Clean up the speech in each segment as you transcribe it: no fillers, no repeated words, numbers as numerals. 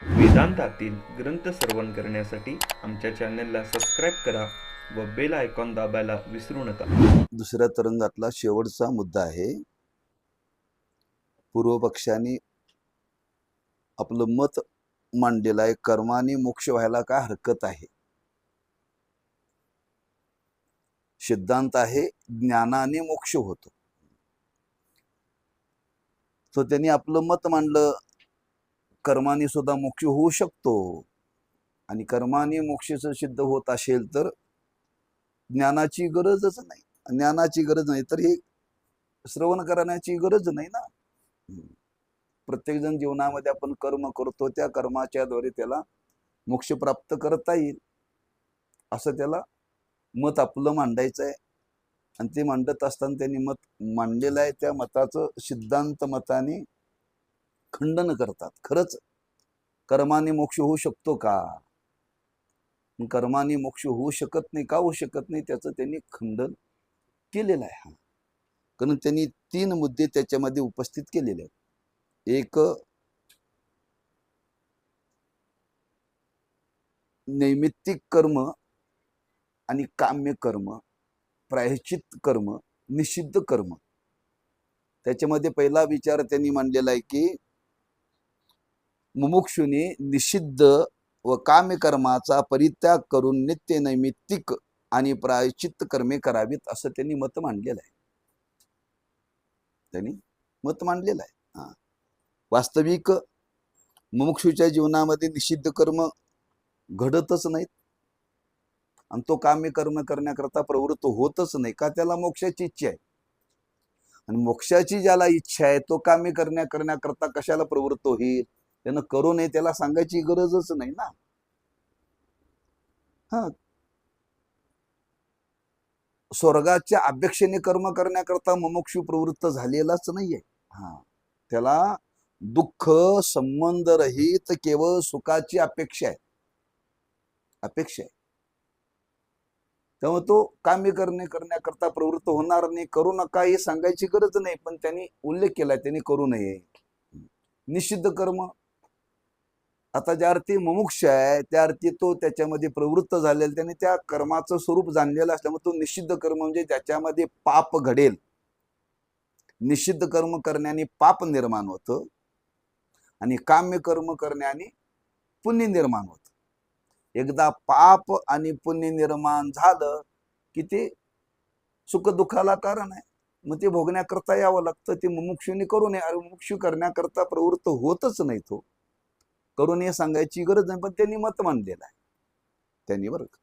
वेदांतातील ग्रंथ श्रवण करण्यासाठी आमच्या चॅनलला सबस्क्राईब करा व बेल आयकॉन दाबायला विसरू नका. दुसऱ्या तरंगातला शेवटचा मुद्दा आहे. पूर्व पक्षाने आपलं मत मांडलेलं आहे, कर्माने मोक्ष व्हायला काय हरकत आहे. सिद्धांत आहे ज्ञानाने मोक्ष होतो. तो त्यांनी आपलं मत मांडलं, कर्माने सुद्धा मोक्ष होऊ शकतो. आणि कर्माने मोक्षाचं सिद्ध होत असेल तर ज्ञानाची गरजच नाही. ज्ञानाची गरज नाही तर हे श्रवण करण्याची गरज नाही ना. प्रत्येक जण जीवनामध्ये आपण कर्म करतो, त्या कर्माच्या द्वारे त्याला मोक्ष प्राप्त करता येईल असं त्याला मत आपलं मांडायचं आहे. आणि ते मांडत असताना त्यांनी मत मांडलेलं आहे. त्या मताचं सिद्धांत मताने खंडन करतात. खरंच कर्माने मोक्ष होऊ शकतो का? कर्माने मोक्ष होऊ शकत नाही. का होऊ शकत नाही त्याचं त्यांनी खंडन केलेलं आहे. कारण त्यांनी 3 मुद्दे त्याच्यामध्ये उपस्थित केलेले आहेत. एक, नैमित्तिक कर्म आणि काम्य कर्म, प्रायश्चित कर्म, निषिद्ध कर्म. त्याच्यामध्ये पहिला विचार त्यांनी मांडलेला आहे की मुमुक्षुने निषिद्ध व काम्य कर्माचा परित्याग करून नित्य नैमित्तिक आणि प्रायश्चित कर्मे करावीत असं त्यांनी मत मांडलेलं आहे. त्यांनी मत मांडलेलं आहे. वास्तविक मुमुक्षूच्या जीवनामध्ये निषिद्ध कर्म घडतच नाहीत आणि तो काम्य कर्म करण्याकरता प्रवृत्त होतच नाही. का? त्याला मोक्षाची इच्छा आहे. आणि मोक्षाची ज्याला इच्छा आहे तो काम्य करण्याकरता कशाला प्रवृत्त होईल? त्यानं करू नये त्याला सांगायची गरजच नाही ना. स्वर्गाच्या अपेक्षेने कर्म करण्याकरता मुमुक्षू प्रवृत्त झालेलाच नाहीये. त्याला दुःख संबंध रहित केवळ सुखाची अपेक्षा आहे. त्यामुळे तो काम्य करण्याकरता प्रवृत्त होणार नाही. करू नका हे सांगायची गरज नाही, पण त्यांनी उल्लेख केलाय त्यांनी करू नये. निषिद्ध कर्म, आता ज्या अर्थी मुमुक्ष आहे त्या अर्थी तो त्याच्यामध्ये प्रवृत्त झालेला, त्याने त्या कर्माचं स्वरूप जाणलेलं असल्यामुळे तो निषिद्ध कर्म म्हणजे ज्याच्यामध्ये पाप घडेल. निषिद्ध कर्म करण्याने पाप निर्माण होतं आणि काम्य कर्म करण्याने पुण्य निर्माण होतं. एकदा पाप आणि पुण्य निर्माण झालं की ते सुख दुःखाला कारण आहे. मग ते भोगण्याकरता यावं लागतं. ते मुमुक्षुने करू नये. अरे मुमुक्षु करण्याकरता प्रवृत्त होतच नाही. तो करू नये सांगायची गरज नाही, पण त्यांनी मत मांडलेलं आहे त्यांनी, बरं का.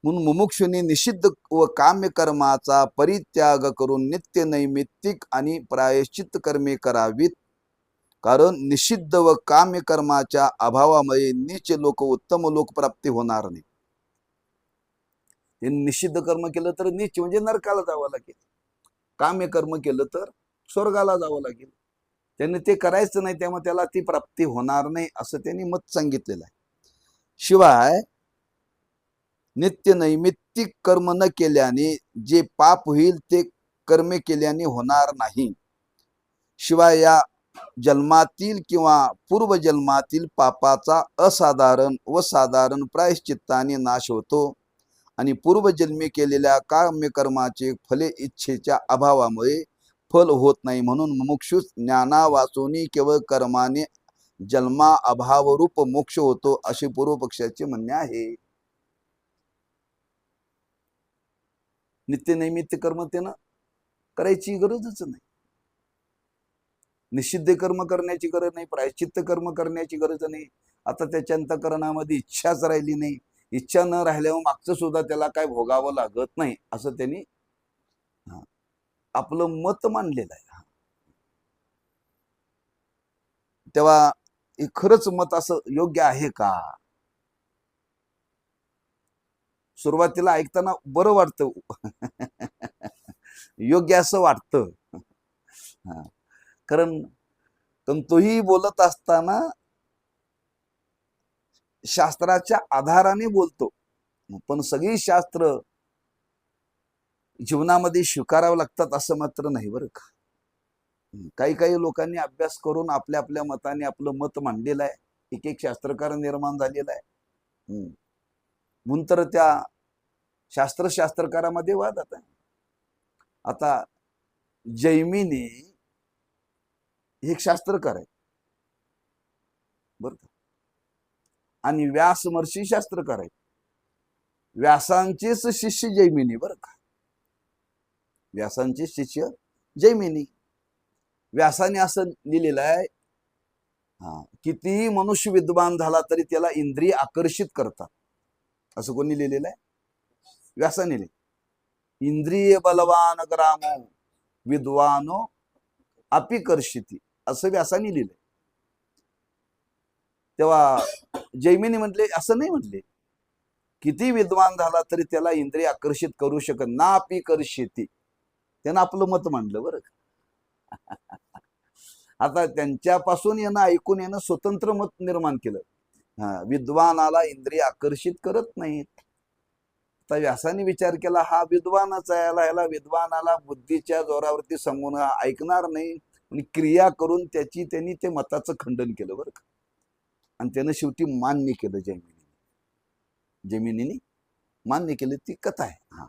म्हणून मुमुक्षुने निषिद्ध व काम्य कर्माचा परित्याग करून नित्य नैमित्तिक आणि प्रायश्चित कर्मे करावीत. कारण निषिद्ध व काम्य कर्माच्या अभावामुळे नीच लोक उत्तम लोक प्राप्ती होणार नाही. निषिद्ध कर्म केलं तर नीच म्हणजे नरकाला जावं लागेल. काम्य कर्म केलं तर स्वर्गाला जावं लागेल. त्यांनी ते करायचं नाही, त्यामुळे त्याला ती प्राप्ती होणार नाही असं त्यांनी मत सांगितलेलं आहे. शिवाय नित्य नैमित्तिक कर्म न केल्याने जे पाप होईल ते कर्मे केल्याने होणार नाही. शिवाय या जन्मातील किंवा पूर्वजन्मातील पापाचा असाधारण व साधारण प्रायश्चित्ताने नाश होतो आणि पूर्वजन्मी केलेल्या काम्यकर्माचे फले इच्छेच्या अभावामुळे फल होत नाही. म्हणून मुमुक्षु ज्ञाना वाचूनी केवळ कर्माने जन्मा अभावरूप मोक्ष होतो असे पूर्व पक्षाचे म्हणणे आहे. नित्य नैमित्य कर्म त्यानं करायची गरजच नाही. निषिद्ध कर्म करण्याची गरज नाही. प्रायश्चित्त कर्म करण्याची गरज नाही. आता त्याच्या अंतःकरणामध्ये इच्छाच राहिली नाही. इच्छा न राहिल्यावर मागचं सुद्धा त्याला काय भोगावं लागत नाही असं त्यांनी आपलं मत मांडलेलं आहे. तेव्हा हे खरंच मत असं योग्य आहे का? सुरुवातीला ऐकताना बरं वाटतं, योग्य असं वाटतं. कारण तोही बोलत असताना शास्त्राच्या आधाराने बोलतो, पण सगळी शास्त्र जीवनामध्ये स्वीकारावं लागतात असं मात्र नाही, बरं का. काही काही लोकांनी अभ्यास करून आपल्या आपल्या मताने आपलं मत मांडलेलं आहे. एक एक शास्त्रकार निर्माण झालेला आहे. म्हणून तर त्या शास्त्रकारामध्ये वाद आता जैमिनी हे एक शास्त्रकार आहे बर का, आणि व्यास महर्षी शास्त्रकार आहेत. व्यासांचेच शिष्य जैमिनी बर का, व्यासांचे शिष्य जैमिनी. व्यासाने असं लिहिलेलं आहे, कितीही मनुष्य विद्वान झाला तरी त्याला इंद्रिय आकर्षित करतात. असं कोणी लिहिलेलं आहे? व्यासाने लिहिले. इंद्रिय बलवान ग्रामो विद्वानो अपिकर्षिती, असं व्यासाने लिहिलंय. तेव्हा जैमिनी म्हटले असं नाही म्हटले, किती विद्वान झाला तरी त्याला इंद्रिय आकर्षित करू शकत ना, अपिकर्षिती. त्यानं आपलं मत मांडलं बरं का. आता त्यांच्यापासून यानं ऐकून यानं स्वतंत्र मत निर्माण केलं. विद्वानाला इंद्रिय आकर्षित करत नाहीत. आता व्यासाने विचार केला, हा विद्वानाचा आहे, ह्याला विद्वानाला बुद्धीच्या जोरावरती सांगून ऐकणार नाही, आणि क्रिया करून त्यांनी ते मताचं खंडन केलं बरं का. आणि त्यानं शेवटी मान्य केलं जैमिनीने मान्य केलं. ती कथा आहे.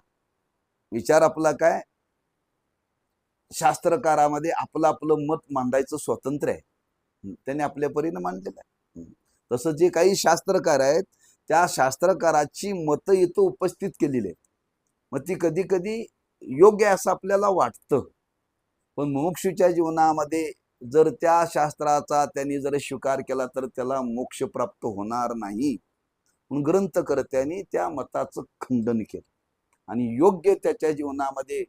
विचार आपला काय, शास्त्रकारामध्ये आपलं आपलं मत मांडायचं स्वातंत्र्य आहे. त्याने आपल्या परीने मांडलेलं आहे. तसं जे काही शास्त्रकार आहेत त्या शास्त्रकाराची मतं इथं उपस्थित केलेली आहेत. मग ती कधी कधी योग्य असं आपल्याला वाटतं, पण मुमुक्षूच्या जीवनामध्ये जर त्या शास्त्राचा त्यांनी जर स्वीकार केला तर त्याला मोक्ष प्राप्त होणार नाही. म्हणून ग्रंथकर्त्यांनी त्या मताचं खंडन केलं आणि योग्य त्याच्या जीवनामध्ये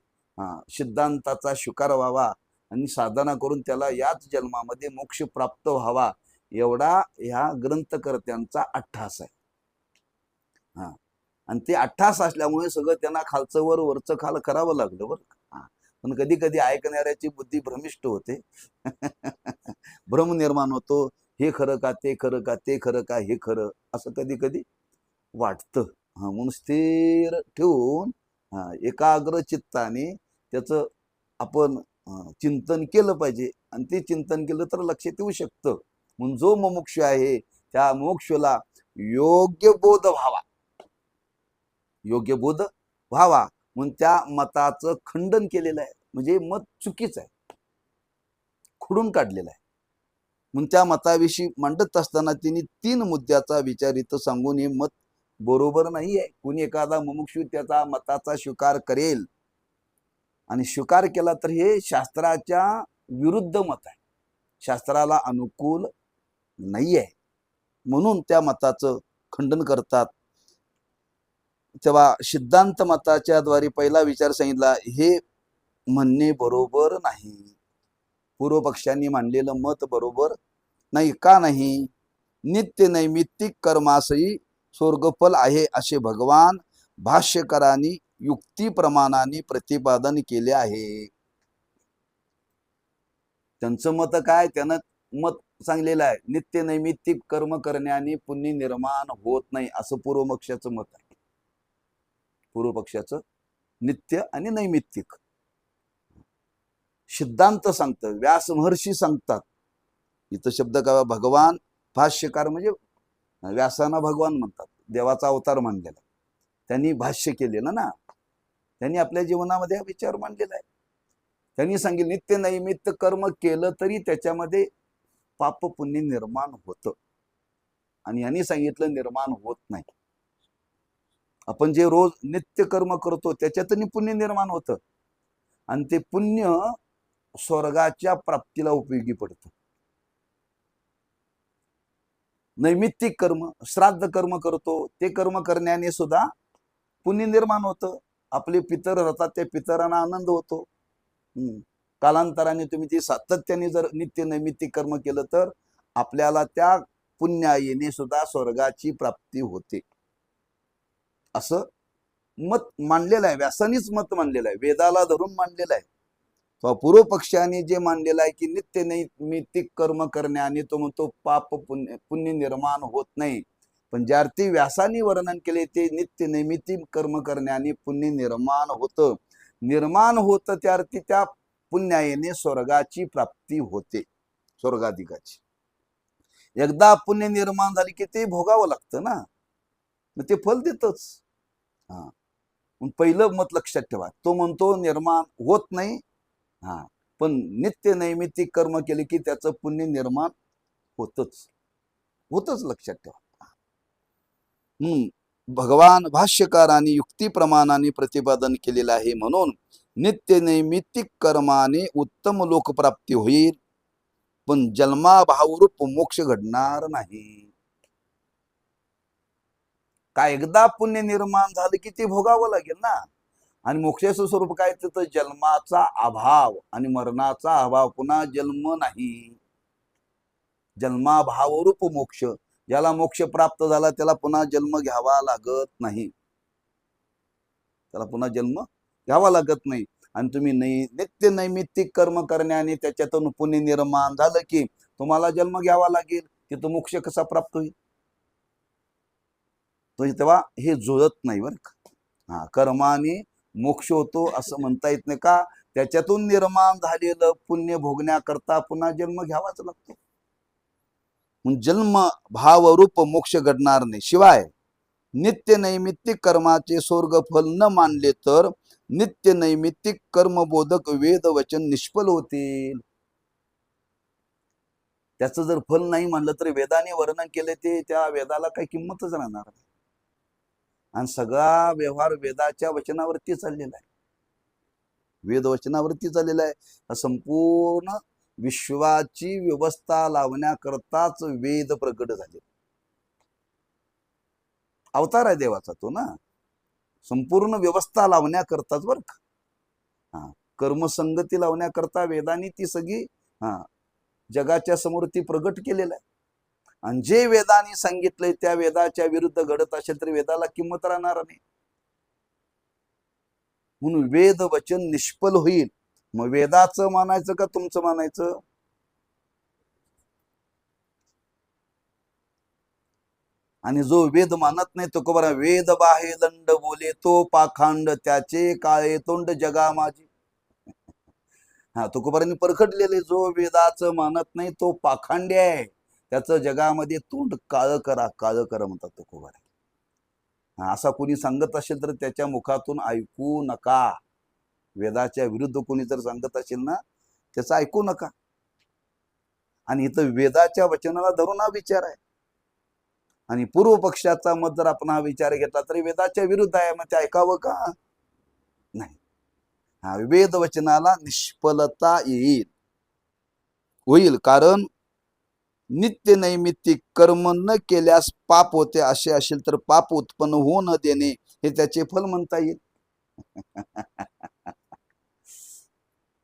सिद्धांताचा स्वीकार व्हावा आणि साधना करून त्याला याच जन्मामध्ये मोक्ष प्राप्त व्हावा, एवढा ह्या ग्रंथकर्त्यांचा अट्टहास आहे. आणि ते अट्टहास असल्यामुळे सगळं त्यांना खालचं वर वरचं खाल करावं लागलं बरं का. पण कधी कधी ऐकणाऱ्याची बुद्धी भ्रमिष्ट होते. भ्रम निर्माण होतो, हे खरं का, ते खरं का, ते खरं का, हे खरं, असं कधी कधी वाटतं. म्हणून स्थिर ठेवून एकाग्र चित्ताने त्याचं आपण चिंतन केलं पाहिजे, आणि ते चिंतन केलं तर लक्षात येऊ शकतं. म्हणून जो मुमुक्ष आहे त्या मोक्षला योग्य बोध व्हावा, योग्य बोध व्हावा म्हणून त्या मताचं खंडन केलेलं आहे. म्हणजे मत चुकीचं आहे, खुडून काढलेलं आहे. म्हणून त्या मताविषयी मांडत असताना तिने 3 मुद्द्याचा विचार इथं सांगून हे मत बरोबर नाही आहे. कुणी एखादा मुमुक्षू त्याचा मताचा स्वीकार करेल आणि स्वीकार केला तर हे शास्त्राच्या विरुद्ध मत आहे, शास्त्राला अनुकूल नाही आहे, म्हणून त्या मताचं खंडन करतात. तेव्हा सिद्धांत मताच्या द्वारे पहिला विचार सांगितला, हे म्हणणे बरोबर नाही. पूर्व पक्षांनी मांडलेलं मत बरोबर नाही. का नाही? नित्य नैमित्तिक कर्मासही स्वर्गफल आहे असे भगवान भाष्यकारांनी युक्तिप्रमाणाने प्रतिपादन केले आहे. त्यांचं मत काय, त्यानं मत सांगलेलं आहे, नित्य नैमित्तिक कर्म करण्याने पुण्य निर्माण होत नाही, असं पूर्व पक्षाचं मत आहे. पूर्व पक्षाचं नित्य आणि नैमित्तिक. सिद्धांत सांगतं, व्यास महर्षी सांगतात. इथं शब्द का, भगवान भाष्यकार म्हणजे व्यासांना भगवान म्हणतात, देवाचा अवतार मानलेला. त्यांनी भाष्य केलेलं ना, त्यांनी आपल्या जीवनामध्ये हा विचार मांडलेला आहे. त्यांनी सांगितलं, नित्य नैमित्त कर्म केलं तरी त्याच्यामध्ये पाप पुण्य निर्माण होतं, आणि यांनी सांगितलं निर्माण होत नाही. आपण जे रोज नित्य कर्म करतो त्याच्यातून पुण्य निर्माण होतं, आणि ते पुण्य स्वर्गाच्या प्राप्तीला उपयोगी पडतं. नैमित्तिक कर्म, श्राद्ध कर्म करतो, ते कर्म करण्याने सुद्धा पुण्य निर्माण होतं. आपले पितर राहतात, त्या पितरांना आनंद होतो. कालांतराने तुम्ही ते सातत्याने जर नित्य नैमित्तिक कर्म केलं तर आपल्याला त्या पुण्याईने सुद्धा स्वर्गाची प्राप्ती होते, असं मत मांडलेलं आहे. व्यासानीच मत मांडलेलं आहे, वेदाला धरून मांडलेलं आहे. पूर्व पक्षाने जे मांडलेलं आहे की नित्य नैमित्तिक कर्म करण्याने तो म्हणतो पाप पुण्य निर्माण होत नाही. पण ज्यार्थी व्यासानी वर्णन केले ते नित्य नैमित्तिक कर्म करण्याने पुण्य निर्माण होतं. निर्माण होतं त्यार्थी त्या पुण्यायने स्वर्गाची प्राप्ती होते, स्वर्गाधिकाची. एकदा पुण्य निर्माण झाली की ते भोगावं लागतं ना, मग ते फल देतच. हा, पहिलं मत लक्षात ठेवा. तो म्हणतो निर्माण होत नाही, हा, पण नित्य नैमित्तिक कर्म केले की त्याचं पुण्य निर्माण होतच होतच, लक्षात ठेवा. भगवान भाष्यकारांनी युक्तिप्रमाणाने प्रतिपादन केलेलं आहे. म्हणून नित्य नैमित्तिक कर्माने उत्तम लोकप्राप्ती होईल, पण जन्माभावरूप मोक्ष घडणार नाही. काय एकदा पुण्य निर्माण झालं की ते भोगावं लागेल ना. आणि मोक्षाचं स्वरूप काय, तर जन्माचा अभाव आणि मरणाचा अभाव, पुन्हा जन्म नाही. जन्माभावरूप मोक्ष, ज्याला मोक्ष प्राप्त झाला त्याला पुन्हा जन्म घ्यावा लागत नाही, त्याला पुन्हा जन्म घ्यावा लागत नाही. आणि तुम्ही नित्य नैमित्तिक कर्म करण्याने त्याच्यातून पुण्य निर्माण झालं की तुम्हाला जन्म घ्यावा लागेल, तिथं मोक्ष कसा प्राप्त होईल? तो तेव्हा हे जुळत नाही बरं का. हा, कर्माने मोक्ष होतो असं म्हणता येत नाही का, त्याच्यातून निर्माण झालेलं पुण्य भोगण्याकरता पुन्हा जन्म घ्यावाच लागतो. जन्म भावरूप मोक्ष घडणार नाही. शिवाय नित्य नैमित्तिक कर्माचे स्वर्ग फल न मानले तर नित्य नैमित्तिक कर्मबोधक वेद वचन निष्फल होतील. त्याचं जर फल नाही मानलं तर वेदाने वर्णन केले ते त्या वेदाला काही किंमतच राहणार नाही. आणि सगळा व्यवहार वेदाच्या वचनावरती चाललेला आहे, वेद वचनावरती चाललेला आहे. संपूर्ण विश्वाची व्यवस्था लावण्याकरताच वेद प्रकट झाले. अवतार आहे देवाचा तो ना, संपूर्ण व्यवस्था लावण्याकरताच बरं का. हा, कर्मसंगती लावण्याकरता वेदांनी ती सगळी जगाच्या समोर ती प्रगट केलेलं आहे. आणि जे वेदांनी सांगितलंय त्या वेदाच्या विरुद्ध घडत असेल तर वेदाला किंमत राहणार नाही. म्हणून वेद वचन निष्फल होईल. मग वेदाचं मानायचं का तुमचं मानायचं? आणि जो वेद मानत नाही तो बरा, वेद बाहे दंड बोले तो पाखांड, त्याचे काळे तोंड जगा माझी. हा, तुकोबारांनी परखडलेले, जो वेदाचं मानत नाही तो पाखांडी आहे, त्याचं जगामध्ये तोंड काळ करा, काळ करा म्हणतात तुकोबार. असा कोणी सांगत असेल तर त्याच्या मुखातून ऐकू नका. वेदाच्या विरुद्ध कोणी जर सांगत असेल ना, त्याचं ऐकू नका. आणि इथं वेदाच्या वचनाला धरून हा विचार आहे. आणि पूर्व पक्षाचा मत जर आपण हा विचार घेतला तरी वेदाच्या विरुद्ध आहे, मग ते ऐकावं का? नाही. हा, वेद वचनाला निष्फलता होईल. कारण नित्य नैमित्तिक कर्म न केल्यास पाप होते असे असेल तर पाप उत्पन्न होऊ न देणे हे त्याचे फल म्हणता येईल.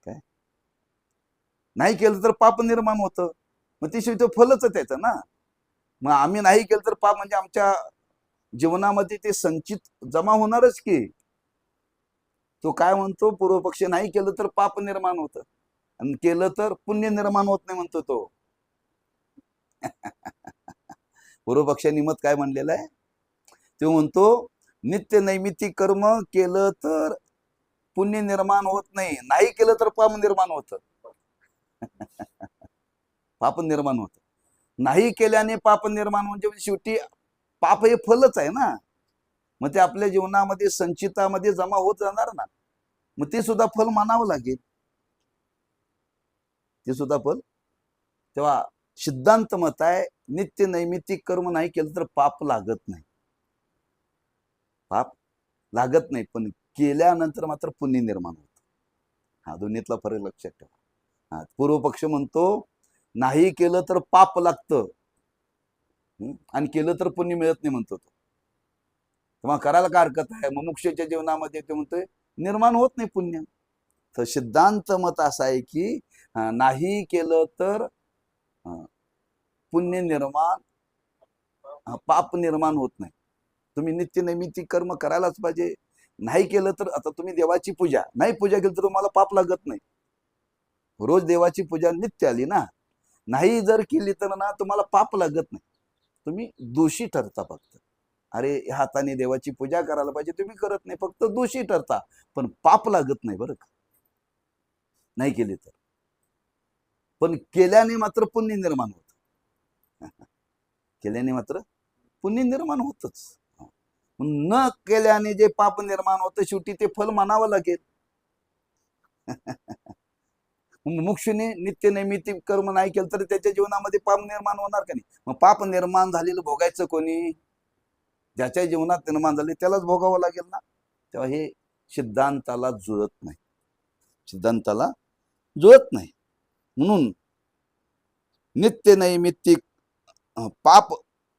काय नाही केलं तर पाप निर्माण होतं, मग ते शेवटी फलच त्याचं ना. मग आम्ही नाही केलं तर पाप म्हणजे आमच्या जीवनामध्ये ते संचित जमा होणारच की. तो काय म्हणतो, पूर्व पक्ष, नाही केलं तर पाप निर्माण होतं आणि केलं तर पुण्य निर्माण होत नाही म्हणतो तो. पूर्व पक्षाने मत काय म्हणलेलं आहे, तो म्हणतो नित्य नैमित्तिक कर्म केलं तर पुण्य निर्माण होत नाही, नाही केलं तर पाप निर्माण होतं. पाप निर्माण होतं. नाही केल्याने पाप निर्माण म्हणजे शेवटी पाप हे फलच आहे ना. मग ते आपल्या जीवनामध्ये संचितामध्ये जमा होत जाणार ना, मग ते सुद्धा फल मानावं लागेल, ते सुद्धा फल. तेव्हा सिद्धांत मत आहे, नित्य नैमित्तिक कर्म नाही केलं तर पाप लागत नाही, पाप लागत नाही, पण केल्यानंतर मात्र पुण्य निर्माण होतं. हा, दोन्हीतला फरक लक्षात ठेवा. पूर्व पक्ष म्हणतो नाही केलं तर पाप लागतं आणि केलं तर पुण्य मिळत नाही म्हणतो तो. तेव्हा करायला काय हरकत आहे? मनुष्याच्या जीवनामध्ये ते म्हणतोय निर्माण होत नाही पुण्य. तर सिद्धांत मत असा आहे की नाही केलं तर पुण्य निर्माण, पाप निर्माण होत नाही. तुम्ही नित्य नैमित्तिक कर्म करायलाच पाहिजे. नाही केलं तर, आता तुम्ही देवाची पूजा नाही पूजा केली तर तुम्हाला पाप लागत नाही. रोज देवाची पूजा नित्य आली ना, नाही जर केली तर ना तुम्हाला पाप लागत नाही, तुम्ही दोषी ठरता. फक्त अरे ह्या हाताने देवाची पूजा करायला पाहिजे, तुम्ही करत नाही, फक्त दोषी ठरता, पण पाप लागत नाही बरं का. नाही केली तर. पण केल्याने मात्र पुण्य निर्माण होत. केल्याने मात्र पुण्य निर्माण होतच. न केल्याने जे पाप निर्माण होतं शेवटी ते फल मानावं लागेल. मुमुक्षुने नित्य नैमित्तिक कर्म नाही केलं तर त्याच्या जीवनामध्ये पाप निर्माण होणार का नाही. मग पाप निर्माण झालेलं भोगायचं कोणी? ज्याच्या जीवनात निर्माण झाले त्यालाच भोगावं लागेल ना. तेव्हा हे सिद्धांताला जुळत नाही. सिद्धांताला जुळत नाही. म्हणून नित्य नैमित्तिक पाप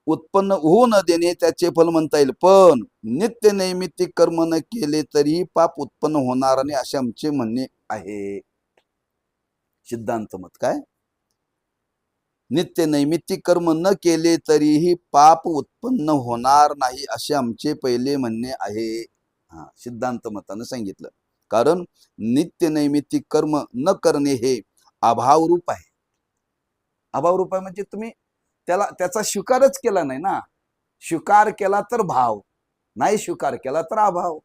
उत्पन्न होऊ न देणे त्याचे फल म्हणता येईल. पण नित्य नैमित्तिक कर्म न केले तरी पाप उत्पन्न होणार नाही असे आमचे म्हणणे आहे. सिद्धांत मत काय? नित्य नैमित्तिक कर्म न केले तरीही पाप उत्पन्न होणार नाही असे आमचे पहिले म्हणणे आहे. सिद्धांत मतानं सांगितलं. कारण नित्य नैमित्तिक कर्म न करणे हे अभावरूप आहे. अभावरूप आहे म्हणजे तुम्ही त्याचा स्वीकारच केला नाही ना. स्वीकार केला तर भाव, नाही स्वीकार केला तर अभाव.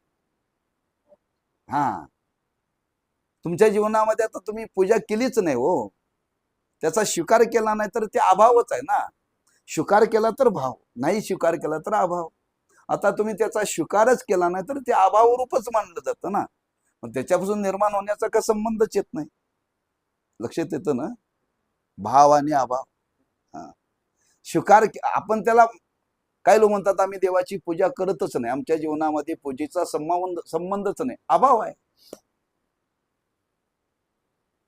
तुमच्या जीवनामध्ये आता तुम्ही पूजा केलीच नाही हो, त्याचा स्वीकार केला नाही तर ते अभावच आहे ना. स्वीकार केला तर भाव, नाही स्वीकार केला तर अभाव. आता तुम्ही त्याचा स्वीकारच केला नाही तर ते अभाव रूपच मानलं जातं ना. मग त्याच्यापासून निर्माण होण्याचा का संबंधच येत नाही. लक्षात येतं ना. भाव आणि अभाव. स्वीकार आपण त्याला, काही लोक म्हणतात आम्ही देवाची पूजा करतच नाही, आमच्या जीवनामध्ये पूजेचा संबंधच नाही. अभाव आहे.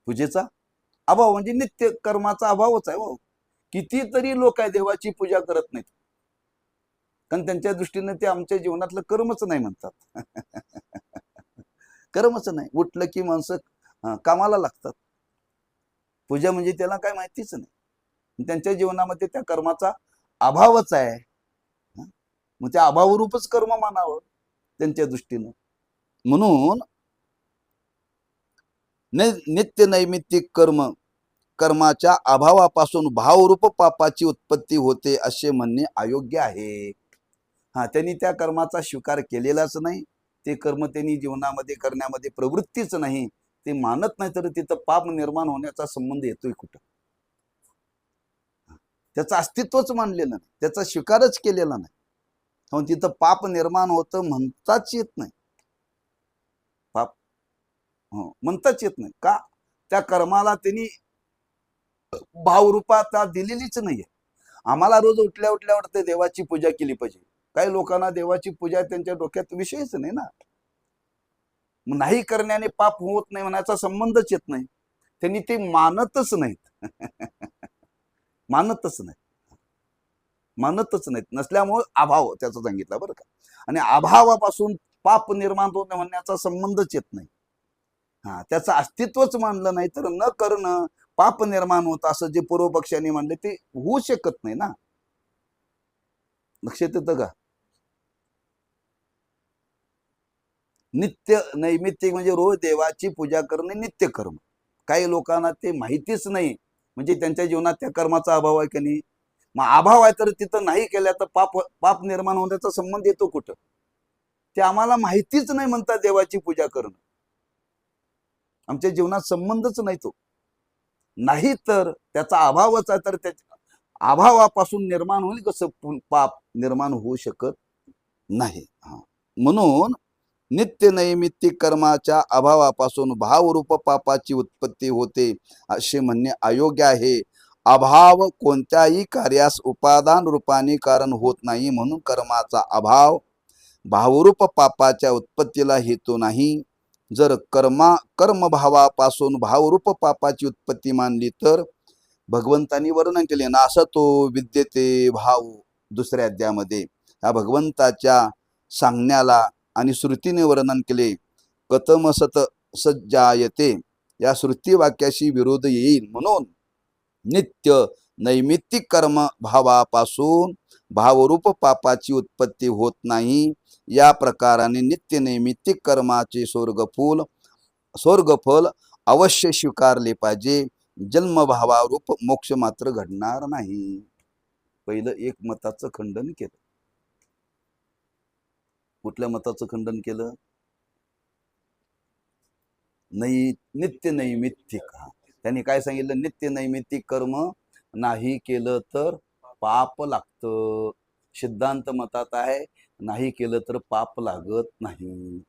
पूजेचा अभाव म्हणजे नित्य कर्माचा अभावच आहे. हो, कितीतरी लोक आहे देवाची पूजा करत नाहीत, कारण त्यांच्या दृष्टीने ते आमच्या जीवनातलं कर्मच नाही म्हणतात. कर्मच नाही. उठलं की माणसं कामाला लागतात. पूजा म्हणजे त्याला काय माहितीच नाही. त्यांच्या जीवनामध्ये त्या कर्माचा अभावच आहे. मग त्या अभावरूपच कर्म मानावं त्यांच्या दृष्टीनं. म्हणून नित्य नैमित्तिक कर्माच्या अभावापासून भावरूप पापाची उत्पत्ती होते असे म्हणणे अयोग्य आहे. त्यांनी त्या कर्माचा स्वीकार केलेलाच नाही. ते कर्म त्यांनी जीवनामध्ये करण्यामध्ये प्रवृत्तीच नाही. ते मानत नाही तर तिथं पाप निर्माण होण्याचा संबंध येतोय कुठं? त्याचं अस्तित्वच मानलेलं नाही, त्याचा स्वीकारच केलेला नाही. म्हणून तिथं पाप निर्माण होतं म्हणताच येत नाही. पाप म्हणताच येत नाही. का? त्या कर्माला त्यांनी भावरूपात दिलेलीच नाहीये. आम्हाला रोज उठल्या उठल्या वाटते देवाची पूजा केली पाहिजे. काही लोकांना देवाची पूजा त्यांच्या डोक्यात विषयच नाही ना. नाही करण्याने पाप होत नाही म्हणायचा संबंधच येत नाही. त्यांनी ते मानतच नाहीत. मानतच नाहीत. नसल्यामुळे अभाव त्याचा सांगितला बरं का. आणि अभावापासून पाप निर्माण होत म्हणण्याचा संबंधच येत नाही. त्याचं अस्तित्वच मानलं नाही तर न करणं पाप निर्माण होत असं जे पूर्व पक्षांनी मानले ते होऊ शकत नाही ना. लक्षात येतं का? नित्य नैमित्तिक म्हणजे रोज देवाची पूजा करणे नित्य कर्म. काही लोकांना ते माहितीच नाही, म्हणजे त्यांच्या जीवनात त्या कर्माचा अभाव आहे की नाही. मग अभाव आहे तर तिथं नाही केल्या तर पाप निर्माण होण्याचा संबंध येतो कुठं? ते आम्हाला माहितीच नाही म्हणतात देवाची पूजा करणं. आमच्या जीवनात संबंधच नाही तो. नाही तर त्याचा अभावच आहे तर त्याच्या अभावापासून निर्माण होईल कसं पाप निर्माण होऊ शकत नाही. म्हणून नित्य नैमित्तिक कर्माच्या अभावापासून भावरूप पापाची उत्पत्ती होते असे म्हणणे अयोग्य आहे. अभाव कोणत्याही कार्यास उपादान रूपाने कारण होत नाही. म्हणून कर्माचा अभाव भावरूप पापाच्या उत्पत्तीला हेतू नाही. जर कर्मभावापासून भावरूप पापाची उत्पत्ती मानली तर भगवंतांनी वर्णन केले नासतो विद्यते भाव. दुसऱ्या अध्यायामध्ये या भगवंताच्या सांगण्याला आणि श्रुतीने वर्णन केले. कथम सत सज्जायते या श्रुती वाक्याशी विरोध येईल. म्हणून नित्य नैमित्तिक कर्म भावापासून भावरूप पापाची उत्पत्ती होत नाही. या प्रकाराने नित्य नैमित्तिक कर्माचे स्वर्गफल अवश्य स्वीकारले पाहिजे. जन्मभावारूप मोक्ष मात्र घडणार नाही. पहिलं एक मताचं खंडन केलं. कुठल्या मताचं खंडन केलं? नित्य नैमित्तिक. त्यांनी काय सांगितलं? नित्य नैमित्तिक कर्म नाही केलं तर पाप लागतं. सिद्धांत मतात आहे नाही केलं तर पाप लागत नाही,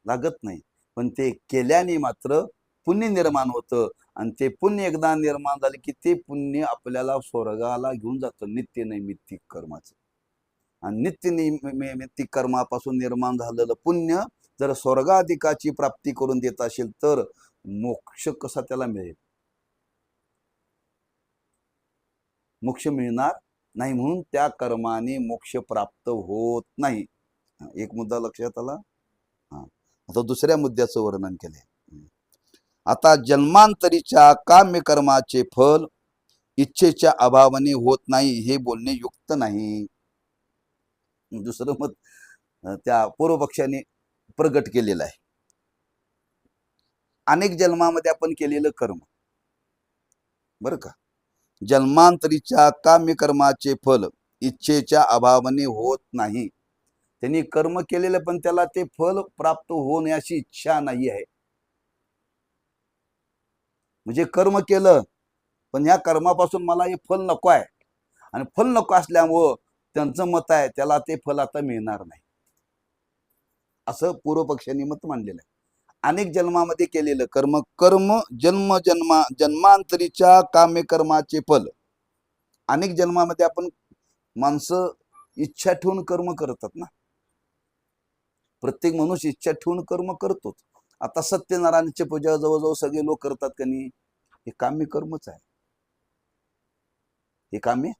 लागत नाही. पण ते केल्याने मात्र पुण्य निर्माण होतं आणि ते पुण्य एकदा निर्माण झाले की ते पुण्य आपल्याला स्वर्गाला घेऊन जातं नित्य नैमित्तिक कर्माचं. आणि नित्य नैमित्तिक कर्मापासून निर्माण झालेलं पुण्य जर स्वर्गाधिकाची प्राप्ती करून देत असेल तर मोक्ष कसा त्याला मिळेल? मोक्ष मिळणार नाही. म्हणून त्या कर्माने मोक्ष प्राप्त होत नाही. एक मुद्दा लक्षात आला. आता दुसऱ्या मुद्द्याचं वर्णन केले. आता जन्मांतरीच्या काम्य कर्माचे फल इच्छेच्या अभावाने होत नाही हे बोलणे युक्त नाही. दुसरं मत त्या पूर्वपक्षाने प्रगट केलेलं आहे. अनेक जन्मामध्ये आपण केलेलं कर्म, बरं का, जन्मांतरीच्या काम्य कर्माचे फल इच्छेच्या अभावाने होत नाही. त्यांनी कर्म केलेलं पण त्याला ते फल प्राप्त होण्याची इच्छा नाही आहे. म्हणजे कर्म केलं पण ह्या कर्मापासून मला हे फल नको आहे आणि फल नको असल्यामुळं त्यांचं मत आहे त्याला ते फल आता मिळणार नाही, असं पूर्वपक्षांनी मत मांडलेलं आहे. अनेक जन्मामध्ये केलेलं कर्म जन्मांतरीच्या काम्य कर्माचे फल. अनेक जन्मामध्ये आपण माणसं इच्छा ठेवून कर्म करतात ना. प्रत्येक मनुष्य इच्छा ठेवून कर्म करतोच. आता सत्यनारायणची पूजा जवळजवळ सगळे लोक करतात का नाही? हे काम्य कर्मच आहे. हे काम्य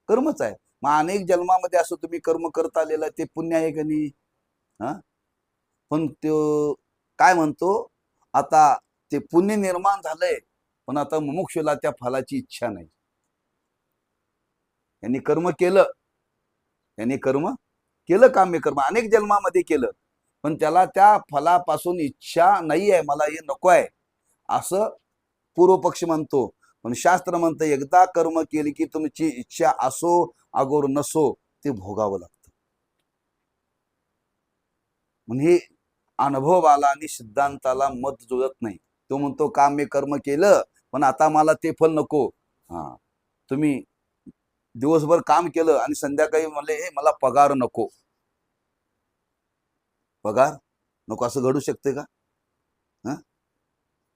कर्मच आहे. मग अनेक जन्मामध्ये असं तुम्ही कर्म करत आलेलं ते पुण्य आहे का नाही? पण तो काय म्हणतो, आता ते पुण्य निर्माण झालंय पण आता मुमुक्षुला त्या फलाची इच्छा नाही. यांनी कर्म केलं काम्य कर्म अनेक जन्मामध्ये केलं पण त्याला त्या फलापासून इच्छा नाही आहे, मला हे नको आहे असं पूर्वपक्ष म्हणतो. पण शास्त्र म्हणतं एकदा कर्म केले की तुमची इच्छा असो अगोर नसो ते भोगावं लागतं. म्हणजे अनुभवाला आणि सिद्धांताला मत जुळत नाही. तो म्हणतो काम्य कर्म केलं पण आता मला ते फल नको. तुम्ही दिवसभर काम केलं आणि संध्याकाळी म्हणले मला पगार नको, पगार नको, असं घडू शकते का?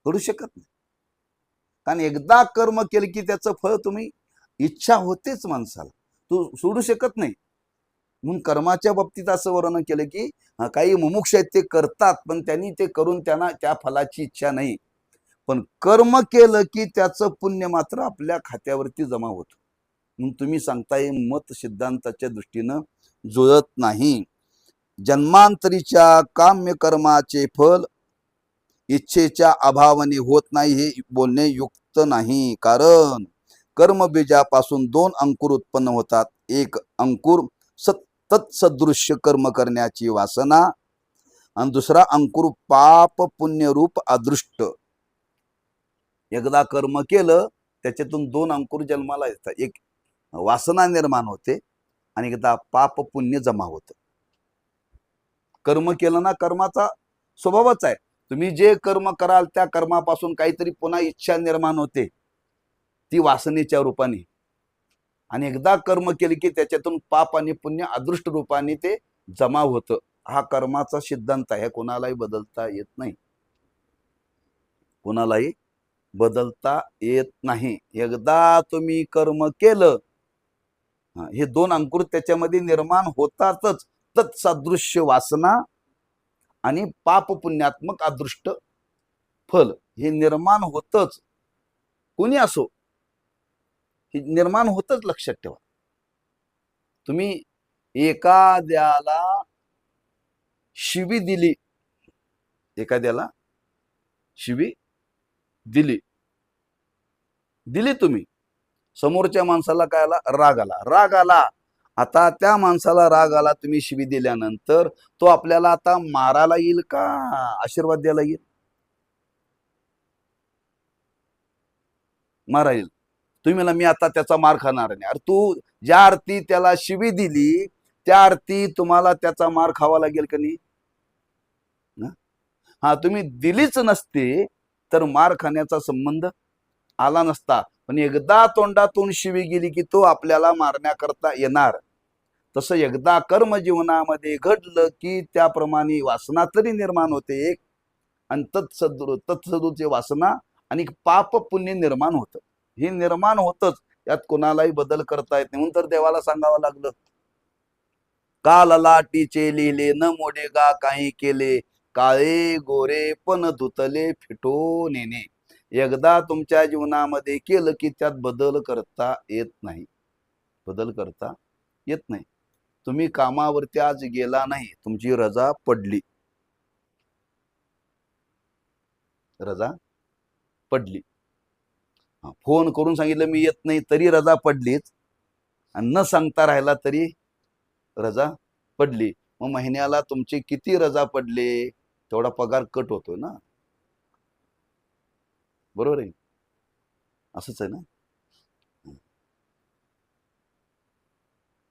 घडू शकत नाही. कारण एकदा कर्म केलं की त्याचं फळ तुम्ही इच्छा होतेच माणसाला, तू सोडू शकत नाही. म्हणून कर्माच्या बाबतीत असं वर्णन केलं की काही मुमुक्ष आहेत ते करतात पण त्यांनी ते करून त्यांना त्या फलाची इच्छा नाही. पण कर्म केलं की त्याचं पुण्य मात्र आपल्या खात्यावरती जमा होतं. म्हणून तुम्ही सांगताय मत सिद्धांताच्या दृष्टीनं जुळत नाही. जन्मांतरीच्या काम्य कर्माचे फल इच्छेच्या अभावाने होत नाही हे बोलणे युक्त नाही. कारण कर्मबीजापासून दोन अंकुर उत्पन्न होतात. एक अंकुर तत्सदृश्य कर्म करण्याची वासना आणि दुसरा अंकुर पाप पुण्यरूप अदृष्ट. एकदा कर्म केलं त्याच्यातून दोन अंकुर जन्माला येतात. एक वासना निर्माण होते आणि एकदा पाप पुण्य जमा होत. कर्म केलं ना, कर्माचा स्वभावच आहे. तुम्ही जे कर्म कराल त्या कर्मापासून काहीतरी पुन्हा इच्छा निर्माण होते ती वासनेच्या रूपाने. आणि एकदा कर्म केले की त्याच्यातून पाप आणि पुण्य अदृष्ट रूपाने ते जमा होतं. हा कर्माचा सिद्धांत आहे. कोणालाही बदलता येत नाही, कोणालाही बदलता येत नाही. एकदा तुम्ही कर्म केलं हे दोन अंकुर त्याच्यामध्ये निर्माण होतातच. तत्सदृश्य वासना आणि पाप पुण्यात्मक अदृष्ट फल हे निर्माण होतच. कोणी असो हे निर्माण होतच, लक्षात ठेवा. तुम्ही एखाद्याला शिवी दिली, एखाद्याला शिवी दिली तुम्ही, समोरच्या माणसाला काय आला? राग आला. आता त्या माणसाला राग आला, तुम्ही शिवी दिल्यानंतर तो आपल्याला आता मारायला येईल का आशीर्वाद द्यायला येईल? मारा येईल. तुम्ही मला मी आता त्याचा मार खाणार नाही. अरे तू ज्या अर्थी त्याला शिवी दिली त्या अर्थी तुम्हाला त्याचा मार खावा लागेल का नाही? हा तुम्ही दिलीच नसते तर मार खाण्याचा संबंध आला नसता. पण एकदा तोंडातून शिवी गेली की तो आपल्याला मारण्याकरता येणार. तसं एकदा कर्म जीवनामध्ये घडलं की त्याप्रमाणे वासना तरी निर्माण होते एक, आणि तत्सदूचे वासना आणि पाप पुण्य निर्माण होतं. हे निर्माण होतच, यात कोणालाही बदल करता येत नाही. म्हणून तर देवाला सांगावं लागलं, काल लाटीचे लिहिले न मोडेगा काही केले, काळे गोरे पण धुतले फिटो नेने. एकदा तुमच्या जीवनामध्ये केलं की त्यात बदल करता येत नाही. बदल करता येत नाही. तुम्ही कामावरती आज गेला नाही, तुमची रजा पडली, रजा पडली. फोन करून सांगितलं मी येत नाही तरी रजा पडलीच, आणि न सांगता राहिला तरी रजा पडली. मग महिन्याला तुमचे किती रजा पडले तेवढा पगार कट होतोय ना. बरोबर आहे, असंच आहे ना.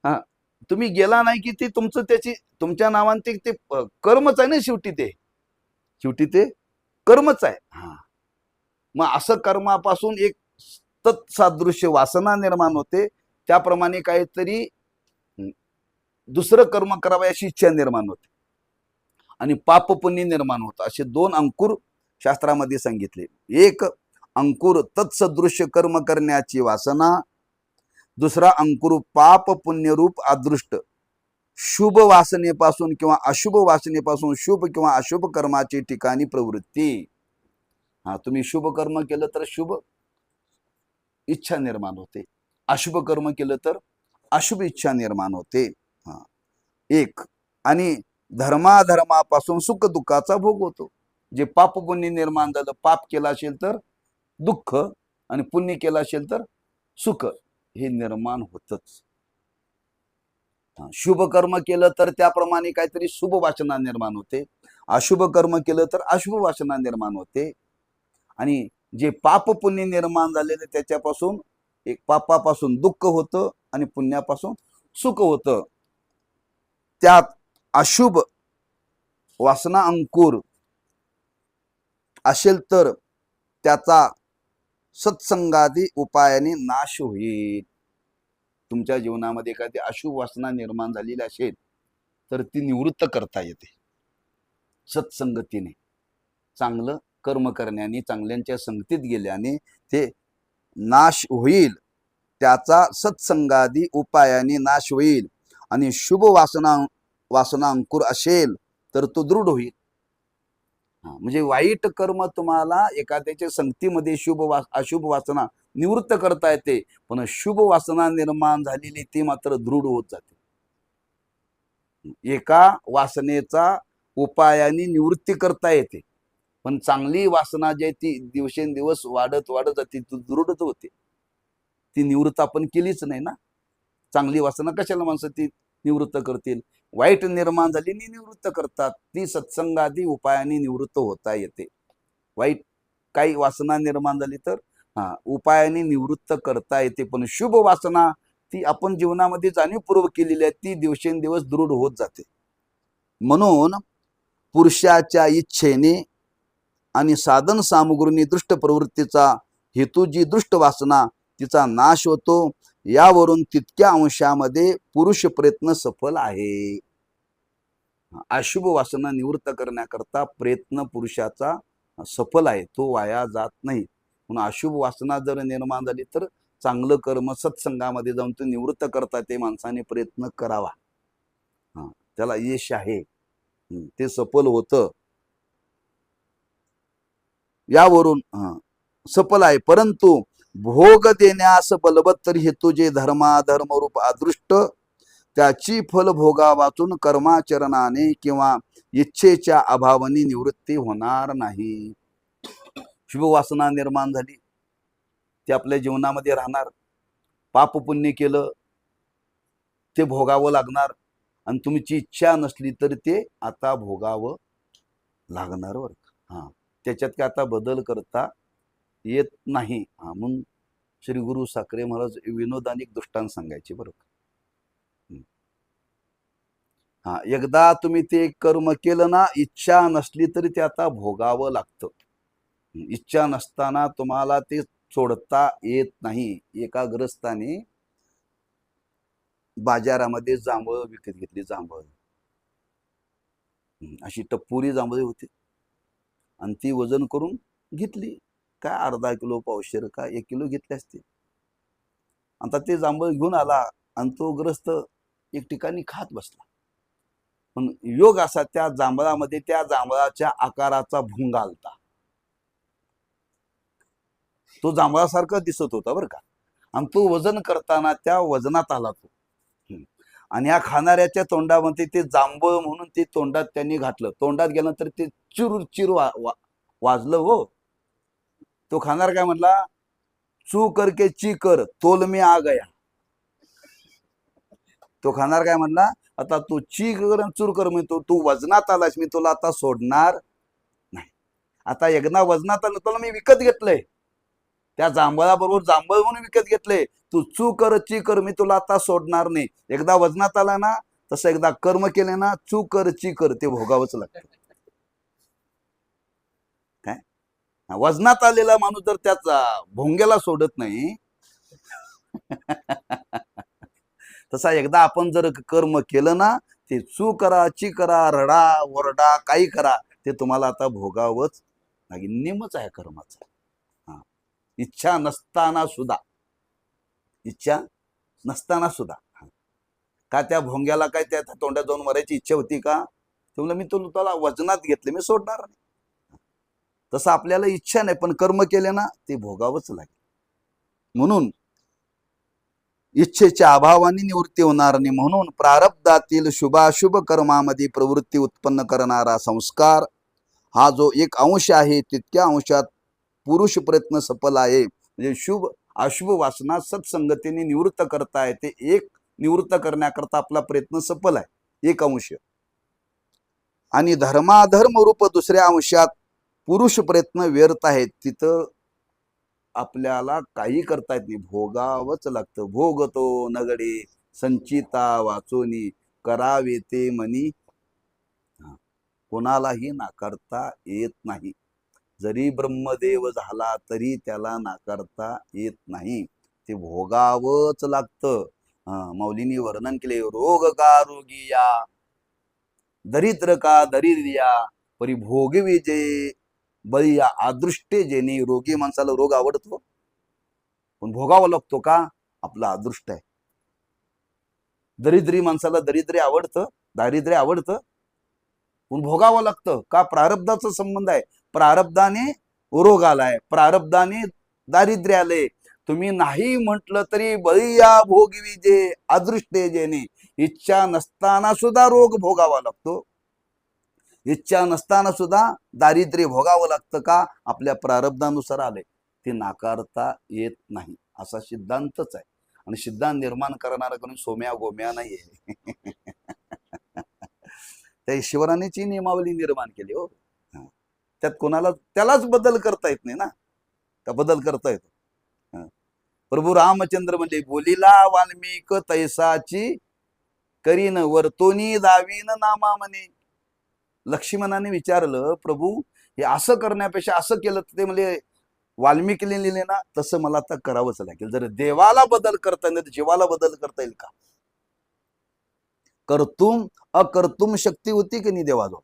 हा, तुम्ही गेला नाही की ते तुमचं त्याची तुमच्या नावाने ते कर्मच आहे ना. शेवटी ते कर्मच आहे. हा, मग असं कर्मापासून एक तत्सादृश्य वासना निर्माण होते. त्याप्रमाणे काहीतरी दुसरं कर्म करावं अशी इच्छा निर्माण होते आणि पाप पुण्य निर्माण होतं. असे दोन अंकुर शास्त्रामध्ये सांगितले. एक अंकुर तत्सदृश्य कर्म करण्याची वासना, दुसरा अंकुर पाप पुण्यरूप अदृष्ट. शुभ वासनेपासून किंवा अशुभ वासनेपासून शुभ किंवा अशुभ कर्माची ठिकाणी प्रवृत्ती. हा, तुम्ही शुभ कर्म केलं तर शुभ इच्छा निर्माण होते, अशुभ कर्म केलं तर अशुभ इच्छा निर्माण होते. हा, एक. आणि धर्माधर्मापासून सुख दुःखाचा भोग होतो. जे पाप पुण्य निर्माण झालं, पाप केला असेल तर दुःख आणि पुण्य केलं असेल तर सुख हे निर्माण होतच. शुभ कर्म केलं तर त्याप्रमाणे काहीतरी शुभ वासना निर्माण होते, अशुभ कर्म केलं तर अशुभ वासना निर्माण होते. आणि जे पाप पुण्य निर्माण झालेले त्याच्यापासून एक पापापासून दुःख होतं आणि पुण्यापासून सुख होतं. त्यात अशुभ वासना अंकुर असेल तर त्याचा सत्संगादी उपायाने नाश होईल. तुमच्या जीवनामध्ये एखादी अशुभ वासना निर्माण झालेली असेल तर ती निवृत्त करता येते सत्संगतीने. चांगलं कर्म करण्याने, चांगल्यांच्या संगतीत गेल्याने ते नाश होईल. त्याचा सत्संगादी उपायाने नाश होईल. आणि शुभ वासना अंकुर असेल तर तो दृढ होईल. म्हणजे वाईट कर्म तुम्हाला एखाद्याच्या संगतीमध्ये अशुभ वासना निवृत्त करता येते, पण शुभ वासना निर्माण झालेली ती मात्र दृढ होत जाते. एका वासनेचा उपायाने निवृत्ती करता येते, पण चांगली वासना जी आहे ती दिवसेंदिवस वाढत जाते, ती दृढच होते. ती निवृत्त आपण केलीच नाही ना. चांगली वासना कशाला माणसं ती निवृत्त करतील? वाईट निर्माण झाली निवृत्त करतात. ती सत्संगादी उपायाने निवृत्त होता येते. वाईट काही वासना निर्माण झाली तर उपायाने निवृत्त करता येते. पण शुभ वासना ती आपण जीवनामध्ये जाणीवपूर्वक केलेली आहे, ती दिवसेंदिवस दृढ होत जाते. म्हणून पुरुषाच्या इच्छेने आणि साधन सामुग्रीने दुष्ट प्रवृत्तीचा हेतू जी दुष्ट वासना तिचा नाश होतो. यावरून तितक्या अंशामध्ये पुरुष प्रयत्न सफल आहे. अशुभ वासना निवृत्त करण्याकरता प्रयत्न पुरुषाचा सफल आहे, तो वाया जात नाही. म्हणून अशुभ वासना जर निर्माण झाली तर चांगलं कर्म सत्संगामध्ये जाऊन ते निवृत्त करता ते माणसाने प्रयत्न करावा. त्याला यश आहे, ते सफल होतं. यावरून सफल आहे. परंतु भोग देण्यास बलवत्तर हेतू जे धर्माधर्मरूप अदृष्ट त्याची फल भोगा वाचून कर्माचरणाने किंवा इच्छेच्या अभावाने निवृत्ती होणार नाही. शुभ वासना निर्माण झाली ते आपल्या जीवनामध्ये राहणार. पाप पुण्य केलं ते भोगावं लागणार. आणि तुमची इच्छा नसली तर ते आता भोगावं लागणार. त्याच्यात काय आता बदल करता येत नाही. म्हणून श्री गुरु साखरे महाराज विनोदानिक दृष्टांत सांगायचे बरं. हा, एकदा तुम्ही ते कर्म केलं ना, इच्छा नसली तरी ते आता भोगावं लागतं. इच्छा नसताना तुम्हाला ते सोडता येत नाही. एका ग्रस्ताने बाजारामध्ये जांभळं विकत घेतली. जांभळं अशी टप्पुरी जांभळी होती आणि ती वजन करून घेतली. काय अर्धा किलो, पावशेर, का 1 किलो घेतली असते. आता ते जांभळ घेऊन आला आणि तो ग्रस्त एक ठिकाणी खात बसला. पण योग असा, त्या जांभळामध्ये त्या जांभळाच्या आकाराचा भुंगा आलता. तो जांभळासारखा दिसत होता बरं का, आणि तो वजन करताना त्या वजनात आला तो. आणि या खाणाऱ्याच्या तोंडामध्ये ते जांभळ म्हणून ते तोंडात त्यांनी घातलं. तोंडात गेल्यानंतर ते चिर वाजलं हो. तो खाणार काय म्हटला, चू करके ची कर तोल में आ गया. तो खाणार काय म्हणला, आता तू ची कर चूर कर, म्हणतो तू वजनात आलास, मी तुला आता सोडणार नाही. आता एकदा वजनात आलं, तुला मी विकत घेतलंय, त्या जांभळाबरोबर जांभळ म्हणून विकत घेतलंय. तू चू कर ची कर, मी तुला आता सोडणार नाही. एकदा वजनात आला ना, तसं एकदा कर्म केले ना, चू कर ची कर, ते भोगावंच लागतं. काय वजनात आलेला माणूस जर त्याचा भोंग्याला सोडत नाही, तसा एकदा आपण जर कर्म केलं ना, ते चू करा ची करा, रडा ओरडा काही करा, ते तुम्हाला आता भोगावंच लागेल. नियमच आहे कर्माचा. हा, इच्छा नसताना सुद्धा, इच्छा नसताना सुद्धा. का त्या भोंग्याला काय त्या तोंडात जाऊन मरायची इच्छा होती का? तुम्हाला मी तुला वजनात घेतले, मी सोडणार नाही. तसं आपल्याला इच्छा नाही, पण कर्म केले ना, ते भोगावंच लागेल. म्हणून इच्छेच्या अभावाने निवृत्ती होणार नाही. म्हणून प्रारब्धातील शुभाशुभ कर्मामध्ये प्रवृत्ती उत्पन्न करणारा संस्कार हा जो एक अंश आहे, तितक्या अंशात पुरुष प्रयत्न सफल आहे. म्हणजे शुभ अशुभ वासना सत्संगतीने निवृत्त करता येते. एक निवृत्त करण्याकरता आपला प्रयत्न सफल आहे, एक अंश. आणि धर्माधर्म रूप दुसऱ्या अंशात पुरुष प्रयत्न व्यर्थ आहेत. तिथं आपल्याला काही करता येत नाही, भोगावंच लागतं. भोगतो नगडे संचिता वाचोनी, करावे ते मनी कोणालाही नाकारता येत नाही. जरी ब्रह्मदेव झाला तरी त्याला नाकारता येत नाही, ते भोगावंच लागतं. मौलींनी वर्णन केले, रोग का रोगिया, दरिद्र का दरिद्रिया, परी भोगवी जे बळीया अदृष्टे जेणे. रोगी माणसाला रोग आवडतो, पण भोगावा लागतो का? आपला अदृष्ट आहे. दरिद्री माणसाला दारिद्र्य आवडतं, पण भोगावं लागतं का? प्रारब्धाचा संबंध आहे. प्रारब्धाने रोग आलाय, प्रारब्धाने दारिद्र्य आले. तुम्ही नाही म्हटलं तरी बळीया भोगवी जे अदृष्टे जेणे. इच्छा नसताना सुद्धा रोग भोगावा लागतो, इच्छा नसताना सुद्धा दारिद्र्य भोगावं लागतं का? आपल्या प्रारब्धानुसार आले, ते नाकारता येत नाही. असा सिद्धांतच आहे. आणि सिद्धांत निर्माण करणारा कोणी सोम्या गोम्या नाहीये. त्या ईश्वरानेच ही नियमावली निर्माण केली हो. त्यात कोणाला त्यालाच बदल करता येत नाही ना, त्या बदल करता येतो. प्रभू रामचंद्र म्हणजे बोलिला वाल्मिक तैसाची, करीन वर्तोनी दावीन नामा म्हणे. लक्ष्मणाने विचारलं, प्रभू हे असं करण्यापेक्षा असं केलं तर ते म्हणजे वाल्मिकीने लिहिले ना, तसं मला आता करावंच लागेल. जर देवाला बदल करता येईल, जीवाला बदल करता येईल का? कर्तुम अकर्तुम शक्ती होती की नाही देवाजवळ,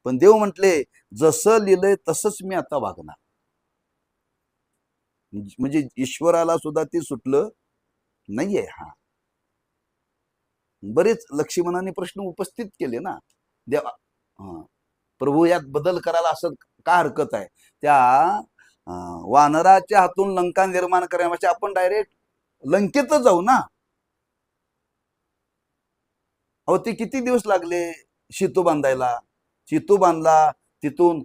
पण देव म्हटले जसं लिहिलंय तसंच मी आता वागणार. म्हणजे ईश्वराला सुद्धा ते सुटलं नाहीये. हा, बरेच लक्ष्मणाने प्रश्न उपस्थित केले ना देवा, प्रभू यात बदल करायला असं का हरकत आहे? त्या वानराच्या हातून लंका निर्माण करण्यापेक्षा आपण डायरेक्ट लंकेतच जाऊ ना. अहो ते किती दिवस लागले सेतू बांधायला? सेतू बांधला, तिथून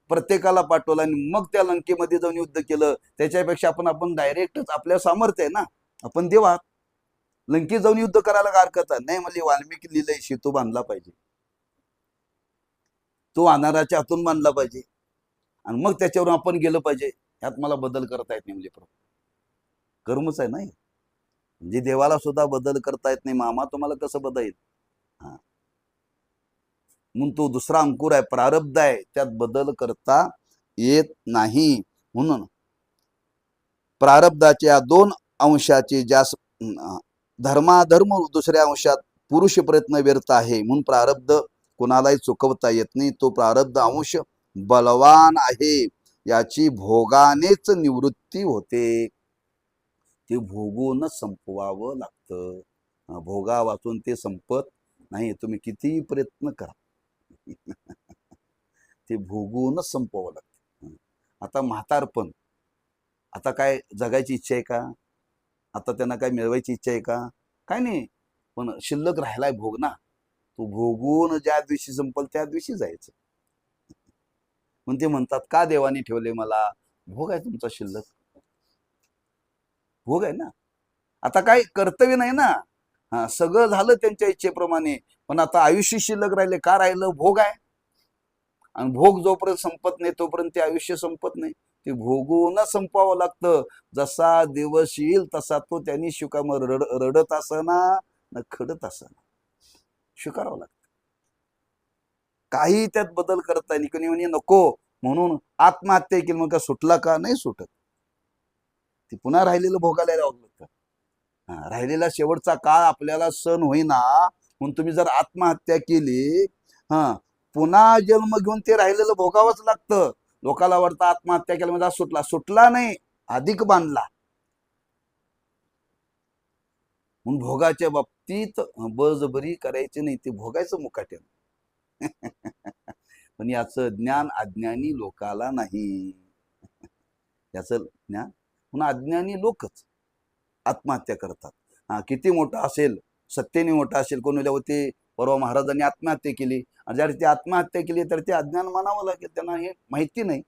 प्रत्येकाला पाठवला आणि मग त्या लंकेमध्ये जाऊन युद्ध केलं. त्याच्यापेक्षा आपण डायरेक्टच, आपल्या सामर्थ्य आहे ना, आपण देवा लंकेत जाऊन युद्ध करायला काय हरकत आहे? नाही म्हणजे वाल्मिकी लिहिलंय सेतू बांधला पाहिजे, तो वानराच्या हातून बांधला पाहिजे आणि मग त्याच्यावरून आपण गेलं पाहिजे. ह्यात मला बदल करता येत नाही. म्हणजे कर्मच आहे नाही, म्हणजे देवाला सुद्धा बदल करता येत नाही. मामा तुम्हाला कसं बदल? हा, म्हणून तो दुसरा अंकुर आहे, प्रारब्ध आहे, त्यात बदल करता येत नाही. म्हणून प्रारब्धाच्या दोन अंशाचे ज्यास धर्माधर्म दुसऱ्या अंशात पुरुष प्रयत्न व्यर्थ आहे. म्हणून प्रारब्ध कोणालाही चुकवता येत नाही. तो प्रारब्ध अंश बलवान आहे, याची भोगानेच निवृत्ती होते. ते भोगूनच संपवावं लागतं. भोगा वाचून ते संपत नाही, तुम्ही कितीही प्रयत्न करा. ते भोगूनच संपवावं लागतं. आता म्हातारपण, आता काय जगायची इच्छा आहे का? आता त्यांना काय मिळवायची इच्छा आहे का? काय नाही. पण शिल्लक राहिलाय भोग ना, तो भोगून ज्या दिवशी संपल त्या दिवशी जायचं. पण ते म्हणतात का देवाने ठेवले मला? भोग आहे तुमचा शिल्लक, भोग आहे ना. आता काय कर्तव्य नाही ना. सगळं झालं त्यांच्या इच्छेप्रमाणे, पण आता आयुष्य शिल्लक राहिले. का राहिलं? भोग आहे. आणि भोग जोपर्यंत संपत नाही तोपर्यंत ते आयुष्य संपत नाही. ते भोगूनच संपवावं लागतं. जसा दिवस येईल तसा तो त्यांनी शुकाम रडत असना न खडत असना स्वीकारावं लागतं. काही त्यात बदल करता नाही. कोणी म्हणे नको म्हणून आत्महत्या केली, मग का सुटला का? नाही सुटत. ती पुन्हा राहिलेलं भोगायला राहू लागतं. राहिलेला शेवटचा काळ आपल्याला सण होईना म्हणून तुम्ही जर आत्महत्या केली, पुन्हा जन्म घेऊन ते राहिलेलं भोगावंच लागतं. लोकाला वाटतं आत्महत्या केल्या म्हणजे सुटला. सुटला नाही, अधिक बांधला. म्हणून भोगाच्या बाबतीत बळजबरी करायची नाही, ते भोगायचं मुकाट्यानं. पण याचं ज्ञान अज्ञानी लोकाला नाही. याचं ज्ञान पुन्हा अज्ञानी लोकच आत्महत्या करतात. किती मोठा असेल, सत्तेने मोठा असेल, कोणी होते परवा महाराजांनी आत्महत्या केली. आणि जर ती आत्महत्या केली तर ते अज्ञान मानावं लागेल. त्यांना हे माहिती नाही.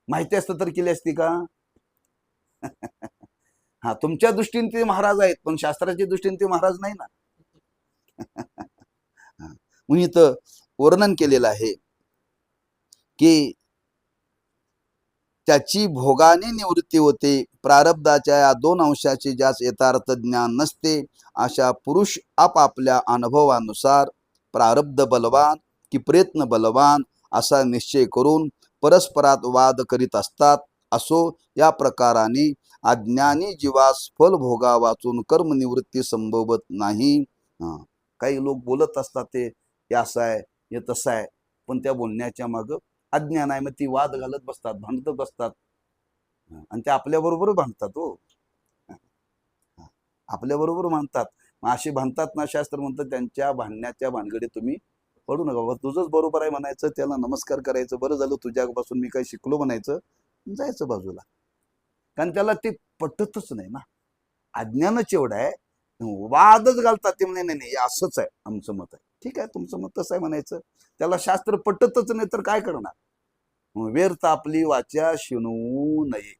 माहिती असतं तर केली असती का? तुमच्या दृष्टीने ते महाराज आहेत, पण शास्त्राच्या दृष्टीने ते महाराज नाही ना. म्हणून इथं वर्णन केलेलं आहे की त्याची भोगाने निवृत्ती होते. प्रारब्धाच्या या दोन अंशाचे ज्यास यथार्थ ज्ञान नसते, अशा पुरुष आपापल्या अनुभवानुसार प्रारब्ध बलवान की प्रयत्न बलवान असा निश्चय करून परस्परात वाद करीत असतात. असो या प्रकाराने अज्ञानी जीवास फल भोगा वाचून कर्म निवृत्ती संभवत नाही. काही लोक बोलत असतात ते असं आहे, हे तसं आहे, पण त्या बोलण्याच्या माग अज्ञान आहे. मग ती वाद घालत बसतात, भांडत बसतात, आणि ते आपल्या बरोबर भांडतात. हो, आपल्या बरोबर भांडतात. अशी भांडतात ना, शास्त्र म्हणतं त्यांच्या भांडण्याच्या भानगडीत तुम्ही पडू नका. बाबा तुझंच बरोबर आहे म्हणायचं, त्याला नमस्कार करायचं, बरं झालं तुझ्यापासून मी काही शिकलो म्हणायचं, जायचं बाजूला. कारण त्याला ते पटतच नाही ना. अज्ञानच एवढं आहे, वादच घालतात. ते म्हणे नाही असंच आहे आमचं मत आहे. ठीक आहे, तुमचं मत तसं आहे म्हणायचं. त्याला शास्त्र पटतच नाही तर काय करणार? व्यर्थ आपली वाचा शिणवू नये.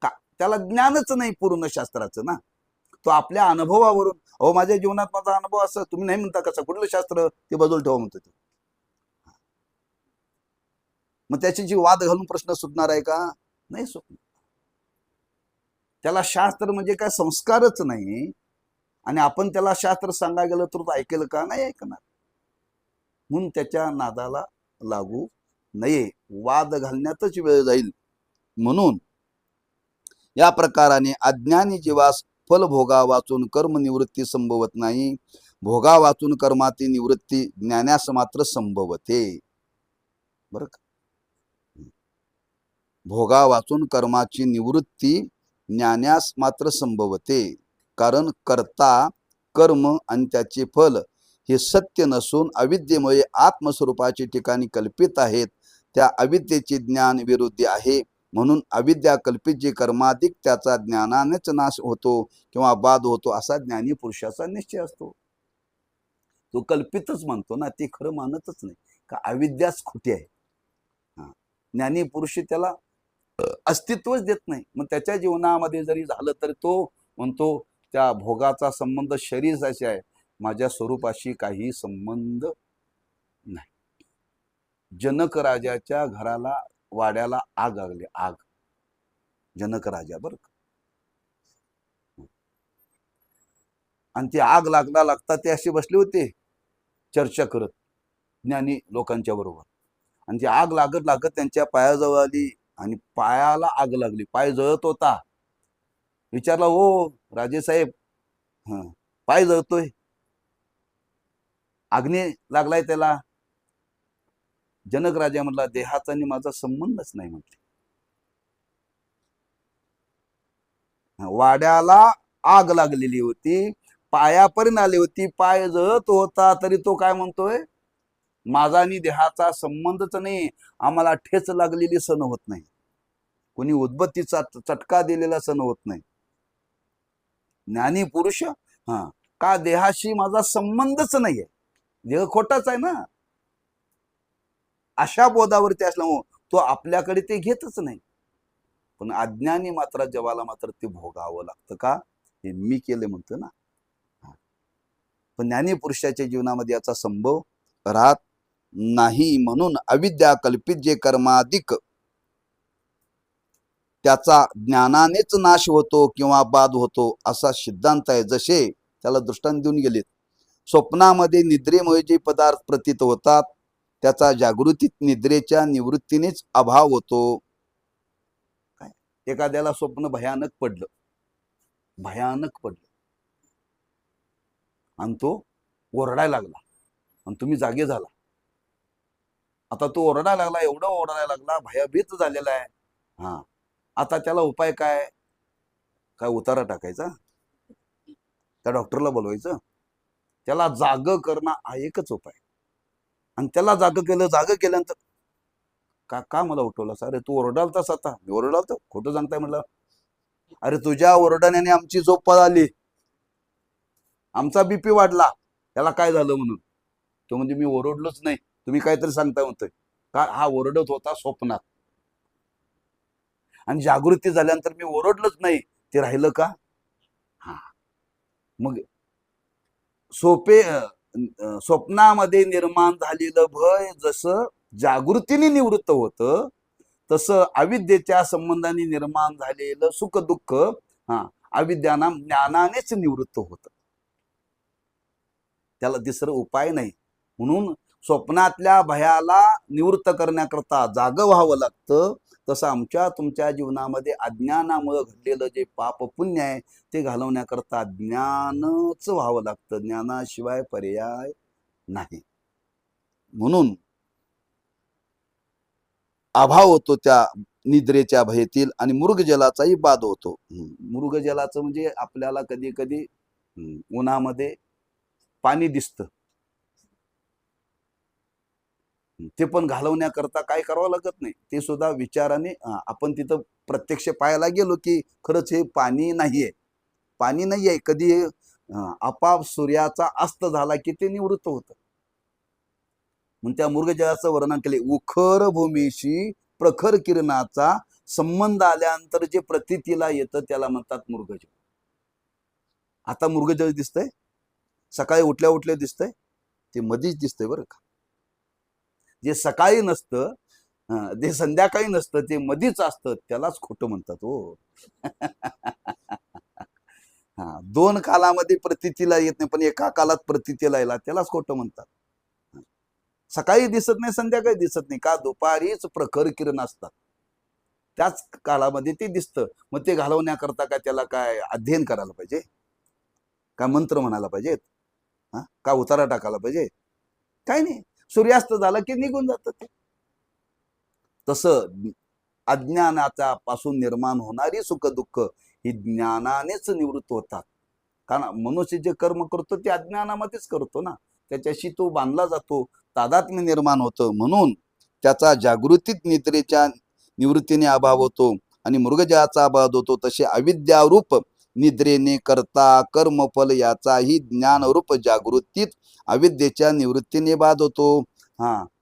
का? त्याला ज्ञानच नाही पूर्ण शास्त्राचं ना. तो आपल्या अनुभवावरून, माझ्या जीवनात माझा अनुभव असं, तुम्ही नाही म्हणता कसं, कुठलं शास्त्र ते बाजूला ठेवा म्हणतो. मग त्याची वाद घालून प्रश्न सुटणार आहे का? नाही सुटणार. त्याला शास्त्र म्हणजे काय संस्कारच नाही, आणि आपण त्याला शास्त्र सांगायला गेलं तर ऐकेल का? नाही ऐकणार. म्हणून त्याच्या नादाला लागू नये. वाद घालण्यातच वेळ जाईल. म्हणून या प्रकाराने अज्ञानी जीवास फल भोगा वाचून कर्म निवृत्ती संभवत नाही. भोगा वाचून कर्माती निवृत्ती ज्ञानास मात्र संभवते. बरं का? भोगा वाचून कर्माची निवृत्ती ज्ञानास मात्र संभवते. कारण कर्ता कर्म आणि त्याचे फल हे सत्य नसून अविद्येमुळे आत्मस्वरूपाची ठिकाणी कल्पित आहेत. त्या अविद्येचे ज्ञान विरुद्ध आहे. म्हणून अविद्या कल्पित जे कर्माधिक त्याचा ज्ञानानेच नाश होतो किंवा बाद होतो असा ज्ञानी पुरुषाचा निश्चय असतो. तो कल्पितच मानतो ना, ते खरं मानतच नाही. का अविद्याच खोटी आहे. ज्ञानी पुरुष त्याला अस्तित्वच देत नाही. मग त्याच्या जीवनामध्ये जरी झालं तरी तो म्हणतो त्या भोगाचा संबंध शरीराशी आहे, माझ्या स्वरूपाशी काही संबंध नाही. जनक राजाच्या घराला वाड्याला आग लागली. आग. जनक राजा बरं का. आणि ती आग लागता ते असे बसले होते. चर्चा करत ज्ञानी लोकांच्या बरोबर. आणि ती आग लागत लागत त्यांच्या पायाजवळ आली आणि पायाला आग लागली, पाय जळत होता. विचारला, हो राजेसाहेब, हं, पाय जळतोय, अग्नी लागलाय त्याला. जनक राजा म्हटला, देहाचा आणि माझा संबंधच नाही म्हटले. वाड्याला आग लागलेली होती, पायापर्यंत आली होती, पाय जळत होता, तरी तो काय म्हणतोय, माझा आणि देहाचा संबंधच नाही, आम्हाला ठेच लागलेली सण होत नाही, कोणी उद्बत्तीचा चटका दिलेला सण होत नाही. ज्ञानी पुरुष, हा, का देहाशी माझा संबंधच नाहीये, देह खोटाच आहे ना, अशा बोधावरती असल्यामुळे तो आपल्याकडे ते घेतच नाही. पण अज्ञानी मात्र जवाला मात्र ते भोगावं लागतं. का, हे मी केले म्हणतो ना. पण ज्ञानी पुरुषाच्या जीवनामध्ये याचा संभव राहत नाही. म्हणून अविद्या कल्पित जे कर्माधिक त्याचा ज्ञानानेच नाश होतो किंवा बाद होतो असा सिद्धांत आहे. जसे त्याला दृष्टांत देऊन गेलेत, स्वप्नामध्ये निद्रेमुळे जे पदार्थ प्रतीत होतात त्याचा जागृतीत निद्रेच्या निवृत्तीनेच अभाव होतो. एखाद्याला स्वप्न भयानक पडलं, भयानक पडलं, आणि तो ओरडायला लागला आणि तुम्ही जागे झाला. आता तो ओरडायला लागला, एवढा ओरडायला लागला, भयभीत झालेला आहे. हा, आता त्याला उपाय काय, काय उतारा टाकायचा, त्या डॉक्टरला बोलवायचं, त्याला जाग करणं हा एकच उपाय. आणि त्याला जाग केल्यानंतर का का मला उठवलं, अरे तू ओरडालतास, आता मी ओरडालतो, खोटं सांगताय म्हटलं. अरे तुझ्या ओरडण्याने आमची झोप आली, आमचा बीपी वाढला, त्याला काय झालं म्हणून. तो म्हणजे मी ओरडलोच नाही, तुम्ही काहीतरी सांगताय म्हणतोय. का, हा ओरडत होता स्वप्नात, आणि जागृती झाल्यानंतर मी ओरडलोच नाही, ते राहिलं का. हा, मग स्वप्नामध्ये निर्माण झालेलं भय जसं जागृतीने निवृत्त होतं, तसं अविद्येच्या संबंधाने निर्माण झालेलं सुख दुःख अविद्याना ज्ञानानेच निवृत्त होतं. त्याला दुसरं उपाय नाही. म्हणून स्वप्नातल्या भयाला निवृत्त करण्याकरता जागं व्हावं लागतं. तसं आमच्या तुमच्या जीवनामध्ये अज्ञानामुळे घडलेलं जे पाप पुण्य आहे ते घालवण्याकरता ज्ञानच व्हावं लागतं, ज्ञानाशिवाय पर्याय नाही. म्हणून अभाव होतो त्या निद्रेच्या भयतील, आणि मृगजलाचाही बाद होतो. मृगजलाचं म्हणजे आपल्याला कधी कधी उन्हामध्ये पाणी दिसतं, ते पण घालवण्याकरता काय करावं लागत नाही, ते सुद्धा विचाराने आपण तिथं प्रत्यक्ष पाहायला गेलो की खरंच हे पाणी नाहीये, पाणी नाहीये. कधी आपाप सूर्याचा अस्त झाला की ते निवृत्त होतं. म्हणून त्या मृगजलाचं वर्णन केले, उखर भूमीशी प्रखर किरणाचा संबंध आल्यानंतर जे प्रतीतीला येतं त्याला म्हणतात मृगजल. आता मृगजल दिसतंय, सकाळी उठल्या उठल्या दिसतंय, ते मधीच दिसतंय बरं का. जे सकाळी नसतं, जे संध्याकाळी नसतं, ते मधीच असतं, त्यालाच खोटं म्हणतात. हो हा, दोन कालामध्ये प्रतीतीला येत नाही, पण एका कालात प्रतीतीला यायला त्यालाच खोटं म्हणतात. सकाळी दिसत नाही, संध्याकाळी दिसत नाही, का, दुपारीच प्रखर किरण असतात, त्याच काळामध्ये ते दिसतं. मग ते घालवण्याकरता काय त्याला काय अध्ययन करायला पाहिजे, का मंत्र म्हणायला पाहिजेत, का उतारा टाकायला पाहिजे, काय नाही. सूर्यास्त झाला की निघून जातं ते. तसं अज्ञानाच्या पासून निर्माण होणारी सुख दुःख ही ज्ञानानेच निवृत्त होतात. कारण मनुष्य जे कर्म करतो ते अज्ञानामध्येच करतो ना, त्याच्याशी तो बांधला जातो, तादात्म्य निर्माण होतं. म्हणून त्याचा जागृतीत निद्रेच्या निवृत्तीने अभाव होतो आणि मृगजळाचा अभाव होतो. तसे अविद्यारूप निद्रेने करता कर्मफल याचाही ज्ञानरूप जागृतीत अविद्येच्या निवृत्तीने बाध होतो.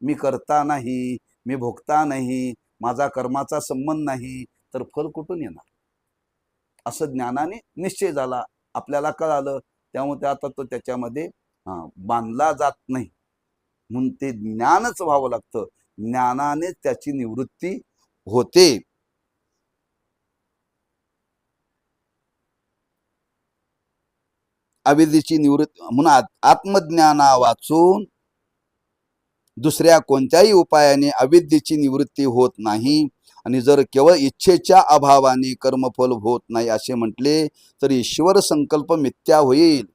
मी करता नाही, मी भोगता नाही, माझा कर्माचा संबंध नाही, तर फल कुठून येणार, असं ज्ञानाने निश्चय झाला, आपल्याला कळालं. त्यामुळे आता तो त्याच्यामध्ये बांधला जात नाही. म्हणून ते ज्ञानच व्हावं लागतं, ज्ञानाने त्याची निवृत्ती होते. अविद्येची निवृत्ती म्हणून आत्मज्ञाना वाचून दुसऱ्या कोणत्याही उपायाने अविद्येची निवृत्ती होत नाही. आणि जर केवळ इच्छेच्या अभावाने कर्मफल होत नाही असे म्हटले तर ईश्वर संकल्प मिथ्या होईल.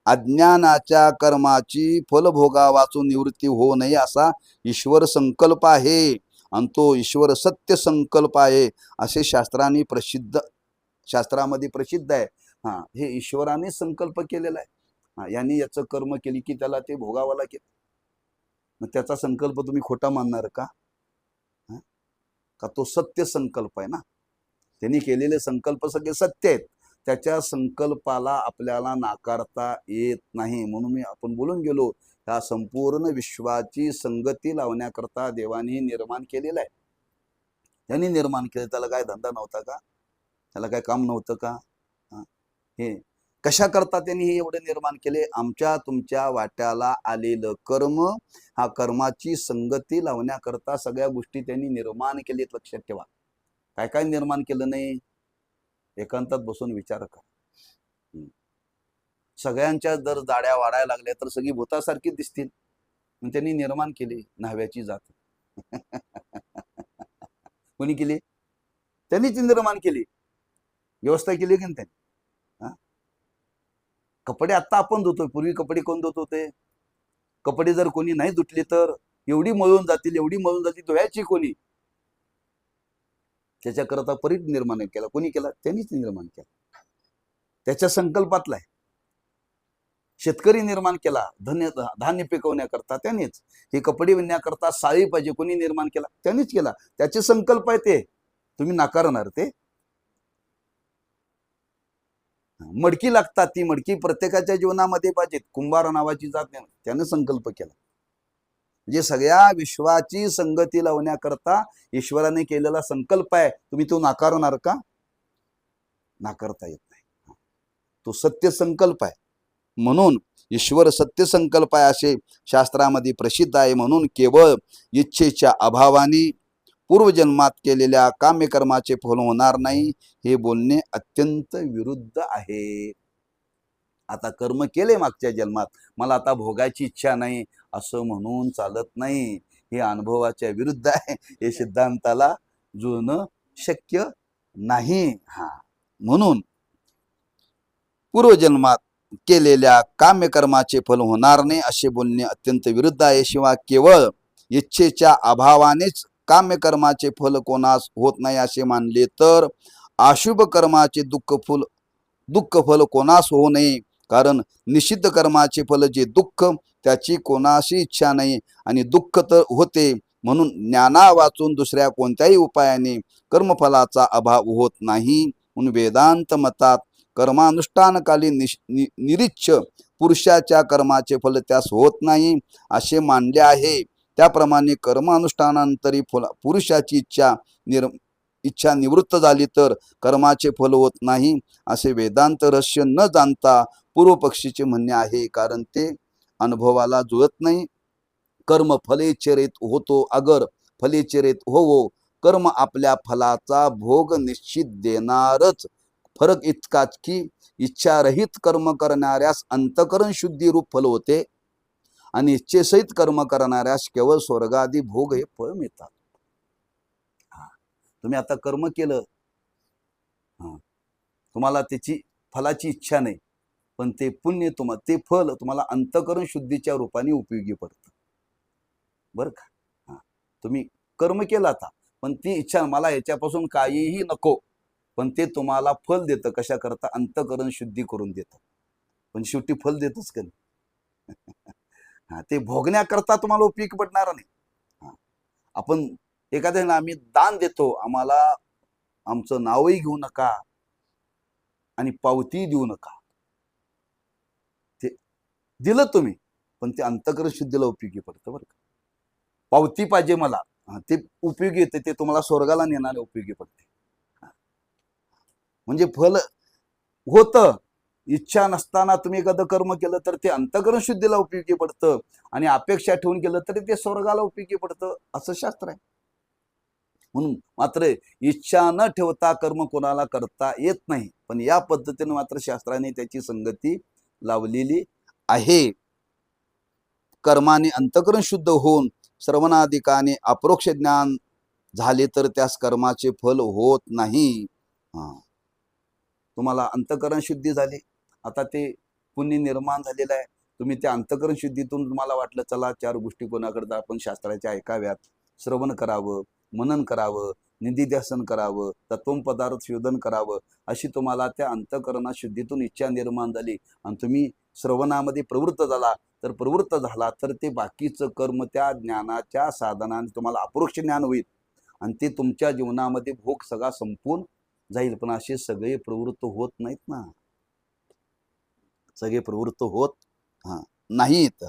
अज्ञानाच्या कर्माची फलभोगा वाचून निवृत्ती होऊ नये असा ईश्वर संकल्प आहे आणि तो ईश्वर सत्य संकल्प आहे असे शास्त्रामध्ये प्रसिद्ध आहे. हे ईश्वराने संकल्प केलेला आहे. यांनी याचं कर्म केली की त्याला ते भोगावं लागेल. मग त्याचा संकल्प तुम्ही खोटा मानणार का? का तो सत्य संकल्प आहे ना. त्यांनी केलेले संकल्प सगळे सत्य आहेत. त्याच्या संकल्पाला आपल्याला नाकारता येत नाही. म्हणून मी आपण बोलून गेलो, ह्या संपूर्ण विश्वाची संगती लावण्याकरता देवाने निर्माण केलेलं आहे. त्यांनी निर्माण केलं, त्याला काय धंदा नव्हता का? त्याला काय काम नव्हतं का? हे कशा करता त्यांनी हे एवढे निर्माण केले? आमच्या तुमच्या वाट्याला आलेलं कर्म, हा कर्माची संगती लावण्याकरता सगळ्या गोष्टी त्यांनी निर्माण केलेत. लक्षात ठेवा. काय काय निर्माण केलं नाही? एकांतात बसून विचार करा. सगळ्यांच्या जर दाड्या वाढायला लागल्या तर सगळी भूतासारखी दिसतील. त्यांनी निर्माण केली न्हाव्याची जात. कोणी केली? त्यांनीच निर्माण केली. व्यवस्था केली की त्यांनी. कपडे आता आपण धुतोय, पूर्वी कपडे कोण धुत होते? कपडे जर कोणी नाही धुतले तर एवढी मळून जातील, धुवायची कोणी? त्याच्याकरता परीट निर्माण केला. कोणी केला? त्यांनीच निर्माण केला. त्याच्या संकल्पातला आहे. शेतकरी निर्माण केला धान्य पिकवण्याकरता, त्यानेच. हे कपडे विणण्याकरता साळी पाहिजे, कोणी निर्माण केला? त्यांनीच केला. त्याचे संकल्प आहे ते. तुम्ही नाकारणार ते? मडकी लागतात, ती मडकी प्रत्येकाच्या जीवनामध्ये पाहिजे. कुंभार नावाची जात नाही, त्याने संकल्प केला. म्हणजे सगळ्या विश्वाची संगती लावण्याकरता ईश्वराने केलेला संकल्प आहे. तुम्ही तो नाकारणार का? नाकारता येत नाही. तो सत्य संकल्प आहे. म्हणून ईश्वर सत्य संकल्प आहे असे शास्त्रामध्ये प्रसिद्ध आहे. म्हणून केवळ इच्छेच्या अभावाने पूर्वजन्मात केलेल्या काम्यकर्माचे फल होणार नाही हे बोलणे अत्यंत विरुद्ध आहे. आता कर्म केले मागच्या जन्मात, मला आता भोगायची इच्छा नाही असं म्हणून चालत नाही. हे अनुभवाच्या विरुद्ध आहे. हे सिद्धांताला जुळणं शक्य नाही. म्हणून पूर्वजन्मात केलेल्या काम्यकर्माचे फल होणार नाही असे बोलणे अत्यंत विरुद्ध आहे. शिवाय केवळ इच्छेच्या अभावानेच काम्यकर्माचे फल कोणास होत नाही असे मानले तर अशुभ कर्माचे दुःख फल कोणास होऊ नये. कारण निषिद्ध कर्माचे फल जे दुःख, त्याची कोणाशी इच्छा नाही आणि दुःख तर होते. म्हणून ज्ञाना वाचून दुसऱ्या कोणत्याही उपायाने कर्मफलाचा अभाव होत नाही. म्हणून वेदांत मतात कर्मानुष्ठानकाली निरीच्छ पुरुषाच्या कर्माचे फल त्यास होत नाही असे मानले आहे. त्याप्रमाणे कर्मानुष्ठानांतरी पुरुषाची इच्छा निवृत्त झाली तर कर्माचे फल होत नाही असे वेदांत रहस्य न जाणता पूर्व पक्षीचे म्हणणे आहे. कारण ते अनुभवाला जुळत नाही. कर्म फलेच्छेरेत होतो, अगर फलेच्छेरेत होवो. कर्म आपल्या फलाचा भोग निश्चित देणारच. फरक इतकाच की इच्छारहित कर्म करणाऱ्यास अंतकरण शुद्धी रूप फल होते आणि इच्छेसहित कर्म करणाऱ्यास केवळ स्वर्गादी भोग हे फळ मिळतात. तुम्ही आता कर्म केलं, तुम्हाला त्याची फलाची इच्छा नाही, पण ते पुण्य ते फल तुम्हाला अंतकरण शुद्धीच्या रूपाने उपयोगी पडतं. बरं का? तुम्ही कर्म केलं आता, पण ती इच्छा मला याच्यापासून काहीही नको, पण ते तुम्हाला फल देतं. कशा करता? अंतकरण शुद्धी करून देतं. पण शेवटी फल देतच का नाही? ते भोगण्याकरता तुम्हाला उपयोगी पडणार नाही. आपण एखाद्याला आम्ही दान देतो, आम्हाला आमचं नावही घेऊ नका आणि पावती देऊ नका. ते दिलं तुम्ही, पण ते अंतकरण शुद्धीला उपयोगी पडतं. बरं का? पावती पाहिजे मला, ते उपयोगी येते. ते तुम्हाला स्वर्गाला नेणारे उपयोगी पडते. म्हणजे फल होतं. इच्छा नसताना तुम्ही एखादं कर्म केलं तर ते अंतकरण शुद्धीला उपयोगी पडतं आणि अपेक्षा ठेवून केलं तरी ते स्वर्गाला उपयोगी पडतं असं शास्त्र आहे. म्हणून मात्र इच्छा न ठेवता कर्म कोणाला करता येत नाही. पण या पद्धतीने मात्र शास्त्राने त्याची संगती लावलेली आहे. कर्माने अंतकरण शुद्ध होऊन श्रवणाधिकाने अपरोक्ष ज्ञान झाले तर त्यास कर्माचे फल होत नाही. तुम्हाला अंतःकरण शुद्धी झाली, आता ते पुण्य निर्माण झालेलं आहे. तुम्ही त्या अंतःकरण शुद्धीतून तुम्हाला वाटलं चला 4 गोष्टी कोणाकडे आपण शास्त्राच्या ऐकाव्यात, श्रवण करावं, मनन करावं, निधिध्यासन करावं, तत्व पदार्थ शोधन करावं, अशी तुम्हाला त्या अंतःकरणा शुद्धीतून इच्छा निर्माण झाली आणि तुम्ही श्रवणामध्ये प्रवृत्त झाला. तर प्रवृत्त झाला तर ते बाकीचं कर्म त्या ज्ञानाच्या साधनाने तुम्हाला अपरोक्ष ज्ञान होईल आणि ते तुमच्या जीवनामध्ये भोग सगळा संपून जाईल. पण असे सगळे प्रवृत्त होत नाहीत ना, सगळे प्रवृत्त होत नाहीत.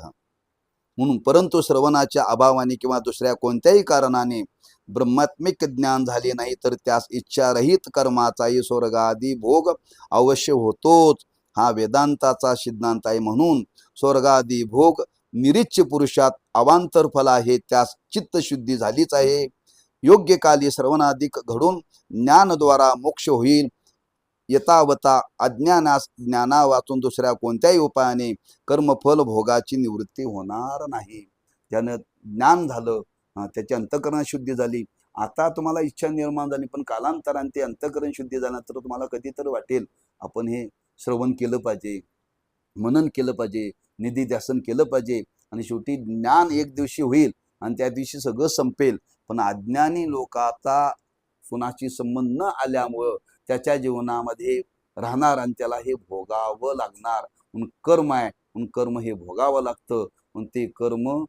म्हणून परंतु श्रवणाच्या अभावाने किंवा दुसऱ्या कोणत्याही कारणाने ब्रह्मात्मिक ज्ञान झाले नाही तर त्यास इच्छारहित कर्माचाही स्वर्गादी भोग अवश्य होतोच. हा वेदांताचा सिद्धांत आहे. म्हणून स्वर्गादी भोग निरीच्छ पुरुषात अवांतर फल आहे, त्यास चित्तशुद्धी झालीच आहे. योग्य काली श्रवणाधिक घडून ज्ञानद्वारा मोक्ष होईल. यथावता अज्ञानास ज्ञाना वाचून दुसऱ्या कोणत्याही उपायाने कर्मफल भोगाची निवृत्ती होणार नाही. त्यानं ज्ञान झालं, त्याची अंतःकरण शुद्धी झाली. आता तुम्हाला इच्छा निर्माण झाली, पण कालांतराने ते अंतःकरण शुद्धी झाल्यानंतर तुम्हाला कधीतरी वाटेल आपण हे श्रवण केलं पाहिजे, मनन केलं पाहिजे, निधिध्यासन केलं पाहिजे आणि शेवटी ज्ञान एक दिवशी होईल आणि त्या दिवशी सगळं संपेल. पण अज्ञानी लोकांचा कुणाशी संबंध न आल्यामुळं त्याच्या जीवनामध्ये राहणार आणि त्याला हे भोगावं लागणार. म्हणून कर्म आहे, म्हणून कर्म हे भोगावं लागतं. पण ते कर्म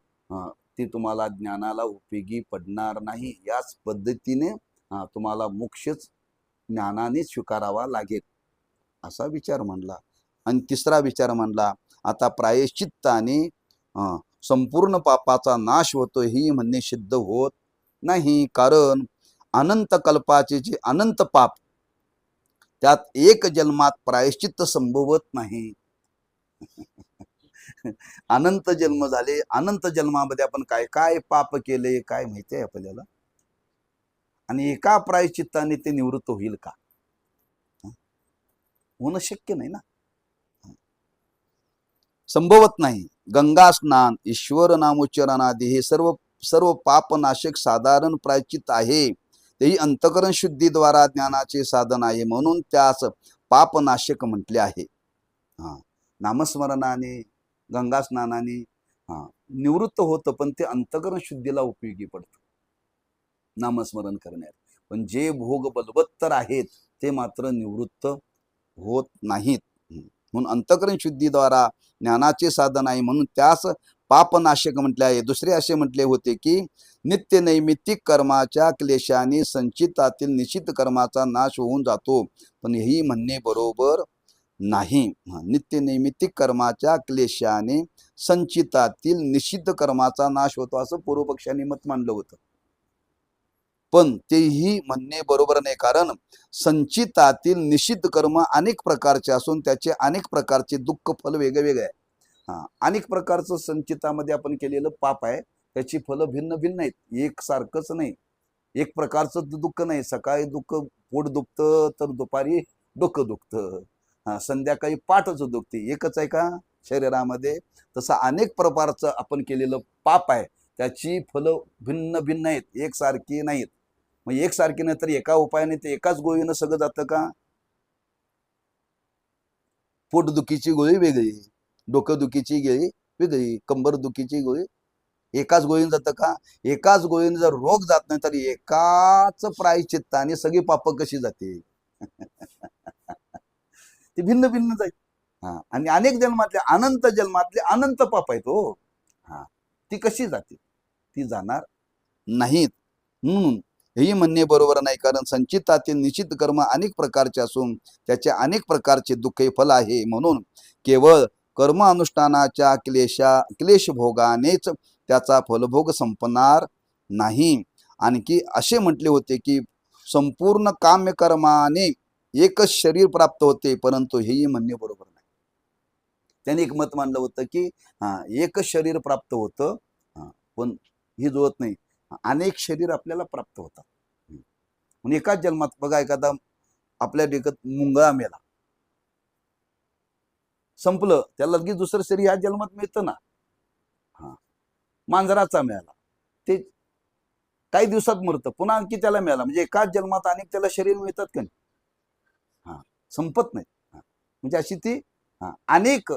ते तुम्हाला ज्ञानाला उपयोगी पडणार नाही. याच पद्धतीने तुम्हाला मोक्षच ज्ञानाने स्वीकारावा लागेल असा विचार म्हणला. आणि तिसरा विचार म्हणला, आता प्रायश्चित्ताने संपूर्ण पापाचा नाश होतो ही म्हणणे सिद्ध होत नाही. कारण अनंत कल्पाचे जे अनंत पाप त्यात एक जन्मात प्रायश्चित्त संभवत नाही. अनंत जन्म झाले, अनंत जन्मामध्ये आपण काय काय पाप केले काय माहिती आहे आपल्याला, आणि एका प्रायश्चित्ताने ते निवृत्त होईल का? होणं शक्य नाही ना, संभवत नाही. गंगा स्नान, ईश्वर नामोच्चारणादी हे सर्व सर्व पापनाशक साधारण प्रायश्चित्त आहे. तेही अंतःकरण शुद्धीद्वारा ज्ञानाचे साधन आहे, म्हणून त्यास पापनाशक म्हटले आहे. नामस्मरणाने गंगा स्नानाने निवृत्त होतं, पण ते अंतःकरण शुद्धीला उपयोगी पडतं नामस्मरण करण्यात. पण जे भोग बलवत्तर आहेत ते मात्र निवृत्त होत नाहीत. म्हणून अंतःकरण शुद्धीद्वारा ज्ञानाचे साधन आहे, म्हणून त्यास पापनाशक म्हटले आहे. दुसरे असे म्हटले होते की नित्य नैमित्तिक कर्माच्या क्लेशाने संचितातील निश्चित कर्माचा नाश होऊन जातो. पण हेही म्हणणे बरोबर नाही. नित्य नैमित्तिक कर्माच्या क्लेशाने संचितातील निश्चित कर्माचा नाश होतो असं पूर्वपक्षाने मत मांडलं होतं. पण तेही म्हणणे बरोबर नाही. कारण संचितातील निश्चित कर्म अनेक प्रकारचे असून त्याचे अनेक प्रकारचे दुःख फल वेगळे वेगळे आहे. अनेक प्रकारचं संचितामध्ये आपण केलेलं पाप आहे, त्याची फलं भिन्न भिन्न आहेत, एक सारखंच नाही. एक प्रकारचं दुःख नाही. सकाळी दुःख पोट दुखतं तर दुपारी डोकं दुखतं, संध्याकाळी पाठच दुखते. एकच आहे का शरीरामध्ये? तसं अनेक प्रकारचं आपण केलेलं पाप आहे, त्याची फलं भिन्न भिन्न आहेत, एकसारखी नाहीत. मग एकसारखी नाही तर एका उपायाने ते एकाच गोळीनं सगळं जातं का? पोटदुखीची गोळी वेगळी, डोकंदुखीची गोळी वेगळी, कंबरदुखीची गोळी एकाच गोळीनं जातं का? एकाच गोळीनं जर रोग जात नाही तर एकाच प्रायश्चित्ताने सगळी पाप कशी जाते? ती भिन्न भिन्न जाईल. आणि अनेक जन्मातले अनंत पाप आहेत हो. ती कशी जाते? ती जाणार नाहीत. म्हणून हेही म्हणणे बरोबर नाही. कारण संचितातील निश्चित कर्म अनेक प्रकारचे असून त्याचे अनेक प्रकारचे दुःखे फल आहे. म्हणून केवळ कर्म अनुष्ठानाच्या क्लेश भोगानेच त्याचा फलभोग संपणार नाही. आणखी असे म्हटले होते की संपूर्ण काम्यकर्माने एकच शरीर प्राप्त होते, परंतु हेही म्हणणे बरोबर नाही. त्याने एक मत मांडलं होतं की एकच शरीर प्राप्त होतं, पण ही जुळत नाही. अनेक शरीर आपल्याला प्राप्त होतात. म्हणून एकाच जन्मात बघा, एखादा आपल्या डेकत मुंगळा मेला, संपलं, त्याला लगेच दुसरं शरीर ह्या जन्मात मिळतं ना. मांजराचा मिळाला, ते काही दिवसात मरतं, पुन्हा आणखी त्याला मिळाला. म्हणजे एकाच जन्मात अनेक त्याला शरीर मिळतात का नाही? हा, संपत नाही. म्हणजे अशी ती अनेक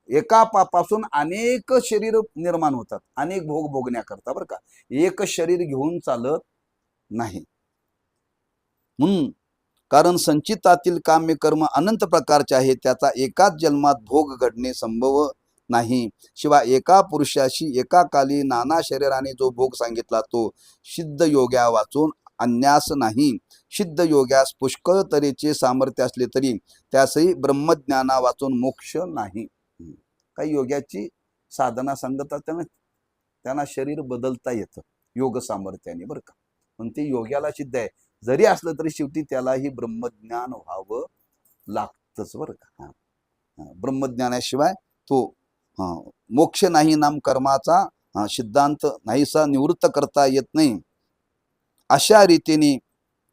एका पासून अनेक शरीर निर्माण होतात, अनेक भोग भोगण्याकरता बरं का. एक शरीर घेऊन चालत नाही. म्हणून कारण संचितातील काम्य कर्म अनंत प्रकारचे आहे, त्याचा एकाच जन्मात भोग घडणे संभव नाही. शिवाय एका पुरुषाशी एका काली नाना शरीराने जो भोग सांगितला तो सिद्ध योग्या वाचून अन्यास नाही. सिद्ध योग्यास पुष्कळ तऱ्हेचे सामर्थ्य असले तरी त्यासही ब्रह्मज्ञाना वाचून मोक्ष नाही. काही योग्याची साधना सांगतात, त्यांना शरीर बदलता येतं योग सामर्थ्याने बरं का. पण ते योग्याला सिद्ध आहे. जरी असलं तरी शेवटी त्यालाही ब्रह्मज्ञान व्हावं लागतंच बरं का. ब्रह्मज्ञानाशिवाय तो मोक्ष नाही नाम कर्माचा सिद्धांत नाहीसा निवृत्त करता येत नाही. अशा रीतीने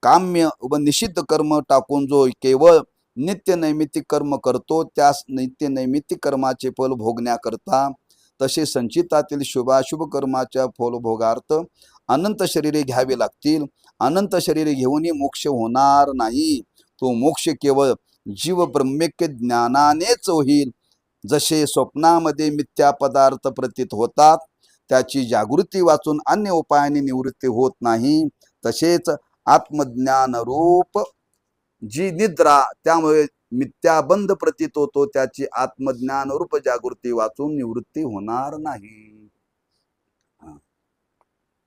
काम्य व निषिद्ध कर्म टाकून जो केवळ नित्य नैमित्तिक कर्म करतो त्यास नित्य नैमित्तिक कर्माचे फल भोगण्याकरता तसे संचितातील शुभाशुभ कर्माच्या फलभोगार्थ अनंत शरीरे घ्यावी लागतील. अनंत शरीरे घेऊनही मोक्ष होणार नाही. तो मोक्ष केवळ जीव ब्रह्मैक्य ज्ञानानेच होईल. जसे स्वप्नामध्ये मिथ्या पदार्थ प्रतीत होतात त्याची जागृती वाचून अन्य उपायाने निवृत्ती होत नाही, तसेच आत्मज्ञान रूप जी निद्रा त्यामुळे मिथ्याबंध प्रतीत होतो त्याची आत्मज्ञान रूप जागृती वाचून निवृत्ती होणार नाही.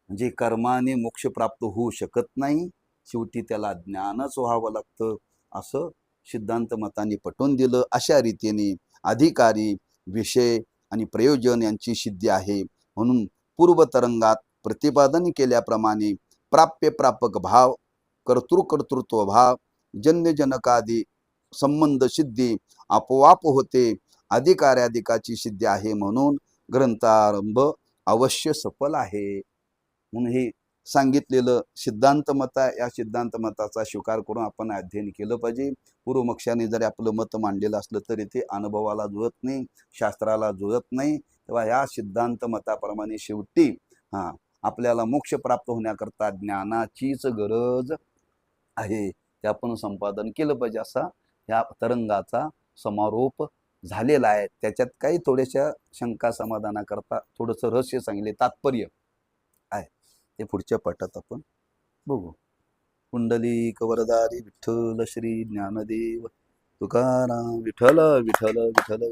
म्हणजे कर्माने मोक्ष प्राप्त होऊ शकत नाही, शेवटी त्याला ज्ञानच व्हावं लागतं असं सिद्धांत मतांनी पटवून दिलं. अशा रीतीने अधिकारी विषय आणि प्रयोजन यांची सिद्धी आहे. म्हणून पूर्वतरंगात प्रतिपादन केल्याप्रमाणे प्राप्य प्रापक भाव, कर्तृकर्तृत्व भाव, जन्यजनकादी संबंध सिद्धी आपोआप होते. अधिकार्याधिकाची सिद्धी आहे. म्हणून ग्रंथारंभ अवश्य सफल आहे. म्हणून हे सांगितलेलं सिद्धांत मत आहे. या सिद्धांत मताचा स्वीकार करून आपण अध्ययन केलं पाहिजे. पूर्वमक्षाने जरी आपलं मत मांडलेलं असलं तरी ते अनुभवाला जुळत नाही, शास्त्राला जुळत नाही. तेव्हा या सिद्धांत मताप्रमाणे शेवटी आपल्याला मोक्ष प्राप्त होण्याकरता ज्ञानाचीच गरज आहे. ते आपण संपादन केलं पाहिजे. असा या तरंगाचा समारोप झालेला आहे. त्याच्यात काही थोड्याशा शंका समाधानाकरता थोडंसं रहस्य सांगितले, तात्पर्य आहे ते पुढच्या पाठात आपण बघू. कुंडलिक वरदारी विठ्ठल श्री ज्ञानदेव तुकाराम विठ्ठल विठ्ठल विठ्ठल.